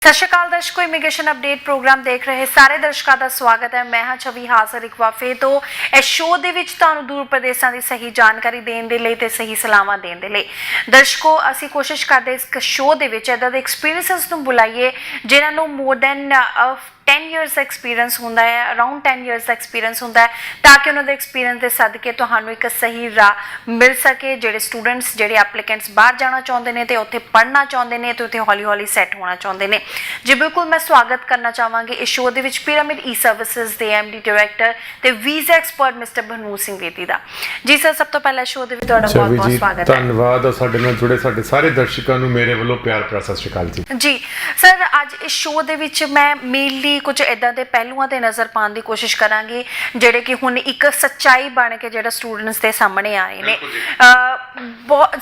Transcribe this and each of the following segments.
ਸਤਿ ਸ਼੍ਰੀ ਅਕਾਲ ਦਰਸ਼ਕੋ, immigration update programme ਦੇਖ ਰਹੇ ਸਾਰੇ ਦਰਸ਼ਕਾਂ ਦਾ ਸਵਾਗਤ ਹੈ। ਮੈਂ ਹਾਂ ਛਵੀ ਹਾਜ਼ਰ ਇੱਕ ਵਾਰ ਫਿਰ ਤੋਂ ਇਸ ਸ਼ੋਅ ਦੇ ਵਿੱਚ ਤੁਹਾਨੂੰ ਦੂਰ ਪ੍ਰਦੇਸ਼ਾਂ ਦੀ ਸਹੀ ਜਾਣਕਾਰੀ ਦੇਣ ਦੇ ਲਈ ਤੇ ਸਹੀ ਸਲਾਹਾਂ ਦੇਣ ਦੇ ਲਈ। ਦਰਸ਼ਕੋ, ਅਸੀਂ ਕੋਸ਼ਿਸ਼ ਕਰਦੇ ਇਸ ਸ਼ੋਅ ਦੇ ਵਿੱਚ ਇਦਾਂ ਦੇ ਐਕਸਪੀਰੀਐਂਸਸ ਨੂੰ ਬੁਲਾਈਏ ਜਿਨ੍ਹਾਂ ਨੂੰ ਮੋਰ ਦੈਨ 10 years ਦਾ ਐਕਸਪੀਰੀਐਂਸ ਹੁੰਦਾ ਹੈ, ਅਰਾਊਂਡ 10 years ਦਾ ਐਕਸਪੀਰੀਐਂਸ ਹੁੰਦਾ ਹੈ, ਤਾਂ ਕਿ ਉਹਨਾਂ ਦੇ ਐਕਸਪੀਰੀਐਂਸ ਦੇ ਸਦਕੇ ਤੁਹਾਨੂੰ ਇੱਕ ਸਹੀ ਰਾਹ ਮਿਲ ਸਕੇ। ਜਿਹੜੇ ਸਟੂਡੈਂਟਸ, ਜਿਹੜੇ ਐਪਲੀਕੈਂਟਸ ਬਾਹਰ ਜਾਣਾ ਚਾਹੁੰਦੇ ਨੇ ਤੇ ਉੱਥੇ ਪੜ੍ਹਨਾ ਚਾਹੁੰਦੇ ਨੇ ਤੇ ਉੱਥੇ ਹੌਲੀ ਹੌਲੀ ਸੈੱਟ ਹੋਣਾ ਚਾਹੁੰਦੇ ਨੇ। ਜੀ ਬਿਲਕੁਲ, ਮੈਂ ਸਵਾਗਤ ਕਰਨਾ ਚਾਹਾਂਗੀ ਇਸ ਸ਼ੋਅ ਦੇ ਵਿੱਚ ਪਿਰਾਮਿਡ ਈ ਸਰਵਿਸਿਜ਼ ਦੇ ਐਮਡੀ ਡਾਇਰੈਕਟਰ ਤੇ ਵੀਜ਼ਾ ਐਕਸਪਰਟ ਮਿਸਟਰ ਬਨੂ ਸਿੰਘ ਵੇਦੀ ਦਾ। ਜੀ ਸਰ, ਸਭ ਤੋਂ ਪਹਿਲਾਂ ਸ਼ੋਅ ਦੇ ਵਿੱਚ ਤੁਹਾਡਾ ਬਹੁਤ ਬਹੁਤ ਸਵਾਗਤ ਹੈ। ਧੰਨਵਾਦ। ਸਾਡੇ ਨਾਲ ਜੁੜੇ ਸਾਡੇ ਸਾਰੇ ਦਰਸ਼ਕਾਂ ਨੂੰ ਮੇਰੇ ਵੱਲੋਂ ਪਿਆਰ ਭਰਾ ਸਤਿ ਸ਼੍ਰੀ ਅਕਾਲ ਜੀ। ਜੀ ਸਰ, ਅੱਜ ਇਸ ਸ਼ੋਅ ਦੇ ਵਿੱਚ ਮੈਂ ਮੇਨਲੀ ਕੁਝ ਇਦਾਂ ਦੇ ਪਹਿਲੂਆਂ ਤੇ ਨਜ਼ਰ ਪਾਉਣ ਦੀ ਕੋਸ਼ਿਸ਼ ਕਰਾਂਗੀ ਜਿਹੜੇ ਕਿ ਹੁਣ ਇੱਕ ਸੱਚਾਈ ਬਣ ਕੇ ਜਿਹੜਾ ਸਟੂਡੈਂਟਸ ਦੇ ਸਾਹਮਣੇ ਆਏ ਨੇ।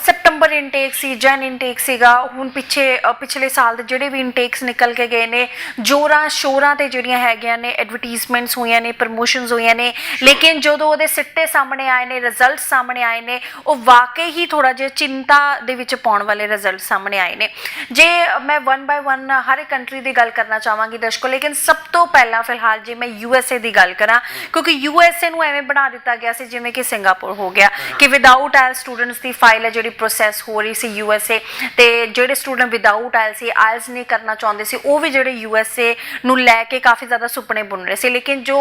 ਸੈਪਟੰਬਰ ਇਨਟੇਕ ਸੀ, ਜਨ ਇਨਟੇਕ ਸੀਗਾ, ਹੁਣ ਪਿਛਲੇ ਸਾਲ ਦੇ ਜਿਹੜੇ ਵੀ ਇਨਟੇਕਸ ਨਿਕਲ ਕੇ ਗਏ ਨੇ, ਜੋਰਾਂ ਸ਼ੋਰਾਂ ਤੇ ਜਿਹੜੀਆਂ ਹੈਗੀਆਂ ਨੇ ਐਡਵਰਟੀਜ਼ਮੈਂਟਸ ਹੋਈਆਂ ਨੇ, ਪ੍ਰਮੋਸ਼ਨਸ ਹੋਈਆਂ ਨੇ, ਲੇਕਿਨ ਜਦੋਂ ਉਹਦੇ ਸਿੱਟੇ ਸਾਹਮਣੇ ਆਏ ਨੇ, ਰਿਜ਼ਲਟ ਸਾਹਮਣੇ ਆਏ ਨੇ, ਉਹ ਵਾਕਈ ਹੀ ਥੋੜਾ ਜਿਹਾ ਚਿੰਤਾ ਦੇ ਵਿੱਚ ਪਾਉਣ ਵਾਲੇ ਰਿਜ਼ਲਟ ਸਾਹਮਣੇ ਆਏ ਨੇ। ਜੇ ਮੈਂ 1 by 1 ਹਰ ਇੱਕ ਕੰਟਰੀ ਦੀ ਗੱਲ ਕਰਨਾ ਚਾਹਾਂਗੀ ਦਰਸ਼ਕੋ, ਲੇਕਿਨ ਸਭ ਤੋਂ ਪਹਿਲਾਂ ਫਿਲਹਾਲ ਜੇ ਮੈਂ USA ਦੀ ਗੱਲ ਕਰਾਂ, ਕਿਉਂਕਿ USA ਨੂੰ ਐਵੇਂ ਬਣਾ ਦਿੱਤਾ ਗਿਆ ਸੀ ਜਿਵੇਂ ਕਿ ਸਿੰਗਾਪੁਰ ਹੋ ਗਿਆ ਕਿ ਵਿਦਆਊਟ ਆਇਲ ਸਟੂਡੈਂਟਸ ਦੀ ਫਾਈਲ ਹੈ ਜਿਹੜੀ ਪ੍ਰੋਸੈਸ ਹੋ ਰਹੀ ਸੀ USA, ਤੇ ਜਿਹੜੇ ਸਟੂਡੈਂਟ ਵਿਦਆਊਟ ਆਇਲ ਸੀ, ਆਇਲਸ ਨਹੀਂ ਕਰਨਾ ਚਾਹੁੰਦੇ ਸੀ, ਉਹ ਵੀ ਜਿਹੜੇ USA ਨੂੰ ਲੈ ਕੇ ਕਾਫੀ ਜ਼ਿਆਦਾ ਸੁਪਨੇ ਬੁਣ ਰਹੇ ਸੀ। ਲੇਕਿਨ ਜੋ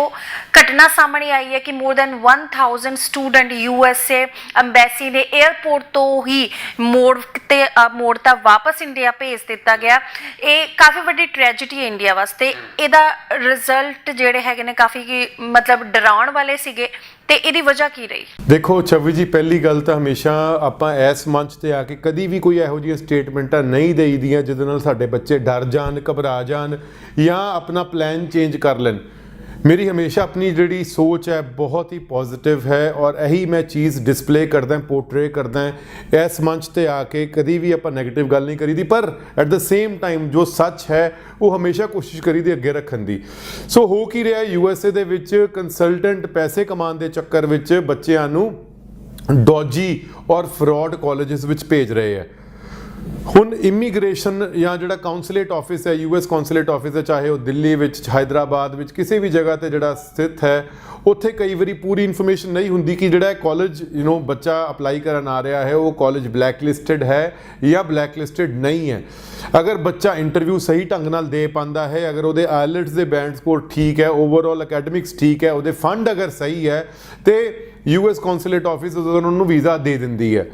ਘਟਨਾ ਸਾਹਮਣੇ ਆਈ ਹੈ ਕਿ more than 1000 student USA embassy ਨੇ ਏਅਰਪੋਰਟ ਤੋਂ ਹੀ ਮੋੜ ਤਾਂ ਵਾਪਸ ਇੰਡੀਆ ਭੇਜ ਦਿੱਤਾ ਗਿਆ। ਇਹ ਕਾਫੀ ਵੱਡੀ ਟ੍ਰੈਜੇਡੀ ਹੈ ਇੰਡੀਆ ਵਾਸਤੇ। ਇਹਦਾ ਰਿਜ਼ਲਟ ਜਿਹੜੇ ਹੈਗੇ ਨੇ ਕਾਫੀ ਮਤਲਬ ਡਰਾਉਣ ਵਾਲੇ ਸੀਗੇ, ਤੇ ਇਹਦੀ ਵਜ੍ਹਾ ਕੀ ਰਹੀ? ਦੇਖੋ ਛਵੀ ਜੀ, ਪਹਿਲੀ ਗੱਲ ਤਾਂ ਹਮੇਸ਼ਾ ਆਪਾਂ ਇਸ ਮੰਚ ਤੇ ਆ ਕੇ ਕਦੀ ਵੀ ਕੋਈ ਇਹੋ ਜਿਹੀਆਂ ਸਟੇਟਮੈਂਟਾਂ ਨਹੀਂ ਦੇਈਦੀਆਂ ਜਿਹਦੇ ਨਾਲ ਸਾਡੇ ਬੱਚੇ ਡਰ ਜਾਣ, ਘਬਰਾ ਜਾਣ ਜਾਂ ਆਪਣਾ ਪਲਾਨ ਚੇਂਜ ਕਰ ਲੈਣ। ਮੇਰੀ ਹਮੇਸ਼ਾ ਆਪਣੀ ਜਿਹੜੀ ਸੋਚ ਹੈ ਬਹੁਤ ਹੀ ਪੋਜ਼ਿਟਿਵ ਹੈ ਔਰ ਇਹੀ ਮੈਂ ਚੀਜ਼ ਡਿਸਪਲੇ ਕਰਦਾ, ਪੋਰਟਰੇ ਕਰਦਾ। ਇਸ ਮੰਚ ਤੇ ਆ ਕੇ ਕਦੀ ਵੀ ਆਪਾਂ ਨੈਗੇਟਿਵ ਗੱਲ ਨਹੀਂ ਕਰੀਦੀ, ਪਰ ਐਟ ਦ ਸੇਮ ਟਾਈਮ ਜੋ ਸੱਚ ਹੈ ਉਹ ਹਮੇਸ਼ਾ ਕੋਸ਼ਿਸ਼ ਕਰੀਦੀ ਅੱਗੇ ਰੱਖਣ ਦੀ। ਸੋ ਹੋ ਕੀ ਰਿਹਾ, USA ਦੇ ਵਿੱਚ ਕੰਸਲਟੈਂਟ ਪੈਸੇ ਕਮਾਉਣ ਦੇ ਚੱਕਰ ਵਿੱਚ ਬੱਚਿਆਂ ਨੂੰ ਡੌਜੀ ਔਰ ਫਰਾਡ ਕਾਲਜਸ ਵਿੱਚ ਭੇਜ ਰਹੇ ਹੈ। ਹੁਣ ਇਮੀਗ੍ਰੇਸ਼ਨ ਜਾਂ ਜਿਹੜਾ ਕਾਉਂਸਲੇਟ ਆਫਿਸ ਹੈ, US ਕਾਉਂਸਲੇਟ ਆਫਿਸ ਹੈ, ਚਾਹੇ ਉਹ ਦਿੱਲੀ ਵਿੱਚ, ਹੈਦਰਾਬਾਦ ਵਿੱਚ, ਕਿਸੇ ਵੀ ਜਗ੍ਹਾ ਤੇ ਜਿਹੜਾ ਸਥਿਤ ਹੈ, ਉੱਥੇ ਕਈ ਵਾਰੀ ਪੂਰੀ ਇਨਫੋਰਮੇਸ਼ਨ ਨਹੀਂ ਹੁੰਦੀ ਕਿ ਜਿਹੜਾ ਕਾਲਜ ਬੱਚਾ ਅਪਲਾਈ ਕਰਨ ਆ ਰਿਹਾ ਹੈ ਉਹ ਕਾਲਜ ਬਲੈਕ ਲਿਸਟਡ ਹੈ ਜਾਂ ਬਲੈਕ ਲਿਸਟਡ ਨਹੀਂ ਹੈ। ਅਗਰ ਬੱਚਾ ਇੰਟਰਵਿਊ ਸਹੀ ਢੰਗ ਨਾਲ ਦੇ ਪਾਉਂਦਾ ਹੈ, ਅਗਰ ਉਹਦੇ ਆਇਲਟਸ ਦੇ ਬੈਂਡ ਸਕੋਰ ਠੀਕ ਹੈ, ਓਵਰਆਲ ਅਕੈਡਮਿਕਸ ਠੀਕ ਹੈ, ਉਹਦੇ ਫੰਡ ਅਗਰ ਸਹੀ ਹੈ, ਤੇ US ਕਾਉਂਸਲੇਟ ਆਫਿਸ ਉਹਨੂੰ ਵੀਜ਼ਾ ਦੇ ਦਿੰਦੀ ਹੈ।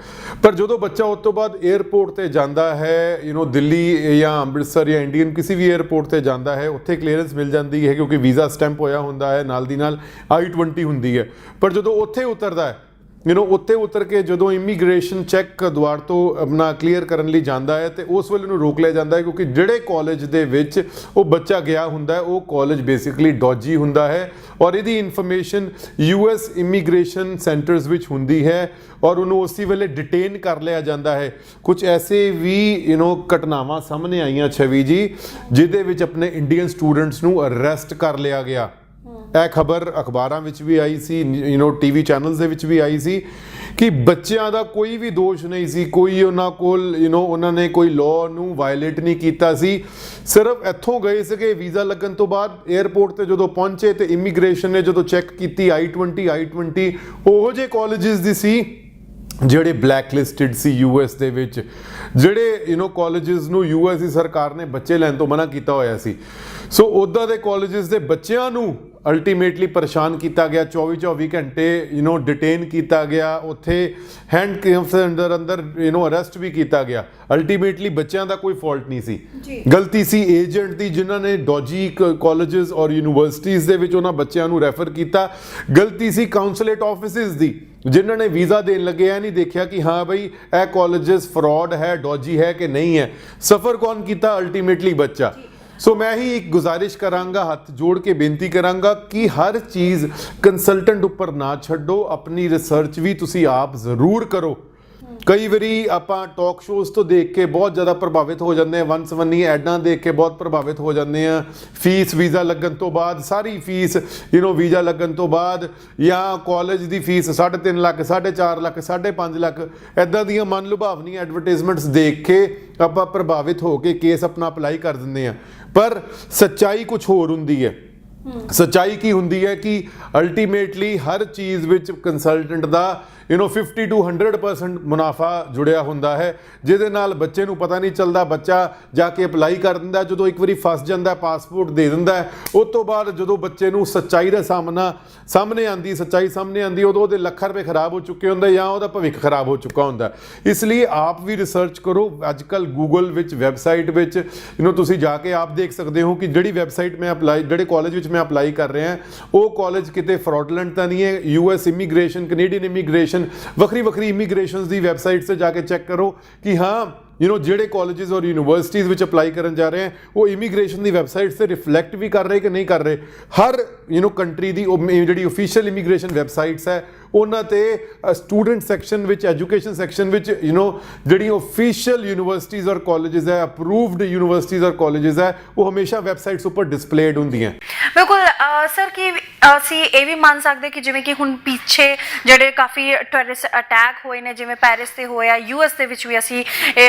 ਪਰ ਜਦੋਂ ਬੱਚਾ ਉਸ ਤੋਂ ਬਾਅਦ ਏਅਰਪੋਰਟ ਤੇ ਜਾਂਦਾ ਹੈ, ਦਿੱਲੀ ਜਾਂ ਅੰਮ੍ਰਿਤਸਰ ਜਾਂ ਇੰਡੀਅਨ ਕਿਸੇ ਵੀ ਏਅਰਪੋਰਟ ਤੇ ਜਾਂਦਾ ਹੈ, ਉੱਥੇ ਕਲੀਅਰੈਂਸ ਮਿਲ ਜਾਂਦੀ ਹੈ ਕਿਉਂਕਿ ਵੀਜ਼ਾ ਸਟੈਂਪ ਹੋਇਆ ਹੁੰਦਾ ਹੈ, ਨਾਲ ਦੀ ਨਾਲ I-20 ਹੁੰਦੀ ਹੈ। ਪਰ ਜਦੋਂ ਉੱਥੇ ਉਤਰਦਾ ਹੈ, ਉੱਥੇ ਉਤਰ ਕੇ ਜਦੋਂ ਇਮੀਗ੍ਰੇਸ਼ਨ ਚੈੱਕ ਦੁਆਰ ਤੋਂ ਆਪਣਾ ਕਲੀਅਰ ਕਰਨ ਲਈ ਜਾਂਦਾ ਹੈ ਤੇ ਉਸ ਵੇਲੇ ਨੂੰ ਰੋਕ ਲਿਆ ਜਾਂਦਾ ਹੈ ਕਿਉਂਕਿ ਜਿਹੜੇ ਕਾਲਜ ਦੇ ਵਿੱਚ ਉਹ ਬੱਚਾ ਗਿਆ ਹੁੰਦਾ ਹੈ ਉਹ ਕਾਲਜ ਬੇਸਿਕਲੀ ਡੌਜੀ ਹੁੰਦਾ ਹੈ ਔਰ ਇਹਦੀ ਇਨਫੋਰਮੇਸ਼ਨ US ਇਮੀਗ੍ਰੇਸ਼ਨ ਸੈਂਟਰਸ ਵਿੱਚ ਹੁੰਦੀ ਹੈ ਔਰ ਉਹਨੂੰ ਉਸੇ ਵੇਲੇ ਡਿਟੇਨ ਕਰ ਲਿਆ ਜਾਂਦਾ ਹੈ। ਕੁਝ ਐਸੇ ਵੀ ਘਟਨਾਵਾਂ ਸਾਹਮਣੇ ਆਈਆਂ ਛਵੀ ਜੀ, ਜਿਹਦੇ ਵਿੱਚ ਆਪਣੇ ਇੰਡੀਅਨ ਸਟੂਡੈਂਟਸ ਨੂੰ ਅਰੈਸਟ ਕਰ ਲਿਆ ਗਿਆ। ਇਹ ਖਬਰ ਅਖਬਾਰਾਂ ਵਿੱਚ ਵੀ ਆਈ ਸੀ, TV ਚੈਨਲਸ ਦੇ ਵਿੱਚ ਵੀ ਆਈ ਸੀ ਕਿ ਬੱਚਿਆਂ ਦਾ ਕੋਈ ਵੀ ਦੋਸ਼ ਨਹੀਂ ਸੀ, ਕੋਈ ਉਹਨਾਂ ਕੋਲ ਉਹਨਾਂ ਨੇ ਕੋਈ ਲਾਅ ਨੂੰ ਵਾਇਲੇਟ ਨਹੀਂ ਕੀਤਾ ਸੀ। ਸਿਰਫ ਇੱਥੋਂ ਗਏ ਸੀਗੇ ਵੀਜ਼ਾ ਲੱਗਣ ਤੋਂ ਬਾਅਦ ਏਅਰਪੋਰਟ ਤੇ ਜਦੋਂ ਪਹੁੰਚੇ ਤੇ ਇਮੀਗ੍ਰੇਸ਼ਨ ਨੇ ਜਦੋਂ ਚੈੱਕ ਕੀਤੀ I-20 ਉਹੋ ਜਿਹੇ ਕਾਲਜਸ ਦੀ ਸੀ ਜਿਹੜੇ ਬਲੈਕ ਲਿਸਟਡ ਸੀ US ਦੇ ਵਿੱਚ, ਜਿਹੜੇ ਕਾਲਜਸ ਨੂੰ US ਦੀ ਸਰਕਾਰ ਨੇ ਬੱਚੇ ਲੈਣ ਤੋਂ ਮਨਾ ਕੀਤਾ ਹੋਇਆ ਸੀ। ਸੋ ਉੱਦਾਂ ਦੇ ਕਾਲਜਸ ਦੇ ਬੱਚਿਆਂ ਨੂੰ ਅਲਟੀਮੇਟਲੀ ਪਰੇਸ਼ਾਨ ਕੀਤਾ ਗਿਆ, 24 ਘੰਟੇ ਡਿਟੇਨ ਕੀਤਾ ਗਿਆ, ਉੱਥੇ ਹੈਂਡਕਫਸ ਅੰਦਰ ਅਰੈਸਟ ਵੀ ਕੀਤਾ ਗਿਆ। ਅਲਟੀਮੇਟਲੀ ਬੱਚਿਆਂ ਦਾ ਕੋਈ ਫਾਲਟ ਨਹੀਂ ਸੀ, ਗਲਤੀ ਸੀ ਏਜੰਟ ਦੀ ਜਿਨ੍ਹਾਂ ਨੇ ਡੌਜੀ ਕਾਲਜਸ ਔਰ ਯੂਨੀਵਰਸਿਟੀਜ਼ ਦੇ ਵਿੱਚ ਉਹਨਾਂ ਬੱਚਿਆਂ ਨੂੰ ਰੈਫਰ ਕੀਤਾ। ਗਲਤੀ ਸੀ ਕਾਉਂਸਲੇਟ ਆਫਿਸਿਸ ਦੀ ਜਿਨ੍ਹਾਂ ਨੇ ਵੀਜ਼ਾ ਦੇਣ ਲੱਗੇ ਇਹ ਨਹੀਂ ਦੇਖਿਆ ਕਿ ਹਾਂ ਬਈ ਇਹ ਕਾਲਜਸ ਫਰਾਡ ਹੈ, ਡੌਜੀ ਹੈ ਕਿ ਨਹੀਂ ਹੈ। ਸਫਰ ਕੌਣ ਕੀਤਾ? ਅਲਟੀਮੇਟਲੀ ਬੱਚਾ। ਸੋ ਮੈਂ ਹੀ ਇੱਕ ਗੁਜ਼ਾਰਿਸ਼ ਕਰਾਂਗਾ, ਹੱਥ ਜੋੜ ਕੇ ਬੇਨਤੀ ਕਰਾਂਗਾ ਕਿ ਹਰ ਚੀਜ਼ ਕੰਸਲਟੈਂਟ ਉੱਪਰ ਨਾ ਛੱਡੋ, ਆਪਣੀ ਰਿਸਰਚ ਵੀ ਤੁਸੀਂ ਆਪ ਜ਼ਰੂਰ ਕਰੋ। ਕਈ ਵਾਰੀ ਆਪਾਂ ਟਾਕ ਸ਼ੋਜ਼ ਤੋਂ ਦੇਖ ਕੇ ਬਹੁਤ ਜ਼ਿਆਦਾ ਪ੍ਰਭਾਵਿਤ ਹੋ ਜਾਂਦੇ ਆ, ਵਨ ਸਵੰਨੀ ਐਡਾਂ ਦੇਖ ਕੇ ਬਹੁਤ ਪ੍ਰਭਾਵਿਤ ਹੋ ਜਾਂਦੇ ਆ। ਫੀਸ ਵੀਜ਼ਾ ਲੱਗਣ ਤੋਂ ਬਾਅਦ, ਸਾਰੀ ਫੀਸ ਵੀਜ਼ਾ ਲੱਗਣ ਤੋਂ ਬਾਅਦ, ਜਾਂ ਕਾਲਜ ਦੀ ਫੀਸ 3.5 ਲੱਖ, 4.5 ਲੱਖ, 5.5 ਲੱਖ, ਇੱਦਾਂ ਦੀਆਂ ਮਨ ਲੁਭਾਵਨੀਆਂ ਐਡਵਰਟਾਈਜ਼ਮੈਂਟਸ ਦੇਖ ਕੇ ਆਪਾਂ ਪ੍ਰਭਾਵਿਤ ਹੋ ਕੇ ਕੇਸ ਆਪਣਾ ਅਪਲਾਈ ਕਰ ਦਿੰਦੇ ਆ। ਪਰ ਸੱਚਾਈ ਕੁਝ ਹੋਰ ਹੁੰਦੀ ਹੈ। ਸੱਚਾਈ ਕੀ ਹੁੰਦੀ ਹੈ ਕਿ ਅਲਟੀਮੇਟਲੀ ਹਰ ਚੀਜ਼ ਵਿੱਚ ਕੰਸਲਟੈਂਟ ਦਾ 50 to 100% ਮੁਨਾਫਾ ਜੁੜਿਆ ਹੁੰਦਾ ਹੈ, ਜਿਹਦੇ ਨਾਲ ਬੱਚੇ ਨੂੰ ਪਤਾ ਨਹੀਂ ਚੱਲਦਾ। ਬੱਚਾ ਜਾ ਕੇ ਅਪਲਾਈ ਕਰ ਦਿੰਦਾ, ਜਦੋਂ ਇੱਕ ਵਾਰੀ ਫਸ ਜਾਂਦਾ ਪਾਸਪੋਰਟ ਦੇ ਦਿੰਦਾ, ਉਸ ਤੋਂ ਬਾਅਦ ਜਦੋਂ ਬੱਚੇ ਨੂੰ ਸੱਚਾਈ ਦਾ ਸਾਹਮਣੇ ਆਉਂਦੀ ਉਦੋਂ ਉਹਦੇ ਲੱਖਾਂ ਰੁਪਏ ਖਰਾਬ ਹੋ ਚੁੱਕੇ ਹੁੰਦੇ ਜਾਂ ਉਹਦਾ ਭਵਿੱਖ ਖਰਾਬ ਹੋ ਚੁੱਕਾ ਹੁੰਦਾ। ਇਸ ਲਈ ਆਪ ਵੀ ਰਿਸਰਚ ਕਰੋ। ਅੱਜ ਕੱਲ੍ਹ ਗੂਗਲ ਵਿੱਚ, ਵੈਬਸਾਈਟ ਵਿੱਚ ਤੁਸੀਂ ਜਾ ਕੇ ਆਪ ਦੇਖ ਸਕਦੇ ਹੋ ਕਿ ਜਿਹੜੀ ਵੈਬਸਾਈਟ ਮੈਂ ਜਿਹੜੇ ਕਾਲਜ ਵਿੱਚ ਮੈਂ ਅਪਲਾਈ ਕਰ ਰਿਹਾ ਉਹ ਕਾਲਜ ਕਿਤੇ ਫਰਾਡਲੈਂਟ ਤਾਂ ਨਹੀਂ ਹੈ। US ਇਮੀਗ੍ਰੇਸ਼ਨ, ਕੈਨੇਡੀਅਨ ਇਮੀਗ੍ਰੇਸ਼ਨ, ਵੱਖਰੀ ਇਮੀਗ੍ਰੇਸ਼ਨਸ ਦੀ ਵੈਬਸਾਈਟ ਤੇ ਜਾ ਕੇ ਚੈੱਕ ਕਰੋ ਕਿ ਹਾਂ ਜਿਹੜੇ ਕਾਲਜਿਸ ਔਰ ਯੂਨੀਵਰਸਿਟੀਜ਼ ਵਿੱਚ ਅਪਲਾਈ ਕਰਨ ਜਾ ਰਹੇ ਹੈ ਉਹ ਇਮੀਗ੍ਰੇਸ਼ਨ ਦੀ ਵੈਬਸਾਈਟਸ ਤੇ ਰਿਫਲੈਕਟ ਵੀ ਕਰ ਰਹੇ ਕਿ ਨਹੀਂ ਕਰ ਰਹੇ। ਹਰ ਕੰਟਰੀ ਦੀ ਜਿਹੜੀ ਓਫੀਸ਼ੀਅਲ ਇਮੀਗ੍ਰੇਸ਼ਨ ਵੈਬਸਾਈਟਸ ਹੈ ਉਹਨਾਂ ਤੇ ਸਟੂਡੈਂਟ ਸੈਕਸ਼ਨ ਵਿੱਚ, ਐਜੂਕੇਸ਼ਨ ਸੈਕਸ਼ਨ ਵਿੱਚ ਜਿਹੜੀ ਓਫੀਸ਼ੀਅਲ ਯੂਨੀਵਰਸਿਟੀਜ਼ ਔਰ ਕਾਲਜਿਸ ਹੈ, ਅਪਰੂਵਡ ਯੂਨੀਵਰਸਿਟੀਜ਼ ਔਰ ਕਾਲਜਿਸ ਹੈ, ਉਹ ਹਮੇਸ਼ਾ ਵੈਬਸਾਈਟਸ ਉੱਪਰ ਡਿਸਪਲੇਡ ਹੁੰਦੀਆਂ। ਬਿਲਕੁਲ ਸਰ, ਕਿ ਅਸੀਂ ਇਹ ਵੀ ਮੰਨ ਸਕਦੇ ਕਿ ਜਿਵੇਂ ਕਿ ਹੁਣ ਪਿੱਛੇ ਜਿਹੜੇ ਕਾਫੀ ਟੈਰਰਿਸਟ ਅਟੈਕ ਹੋਏ ਨੇ, ਜਿਵੇਂ ਪੈਰਿਸ ਤੇ ਹੋਇਆ, US ਦੇ ਵਿੱਚ ਵੀ ਅਸੀਂ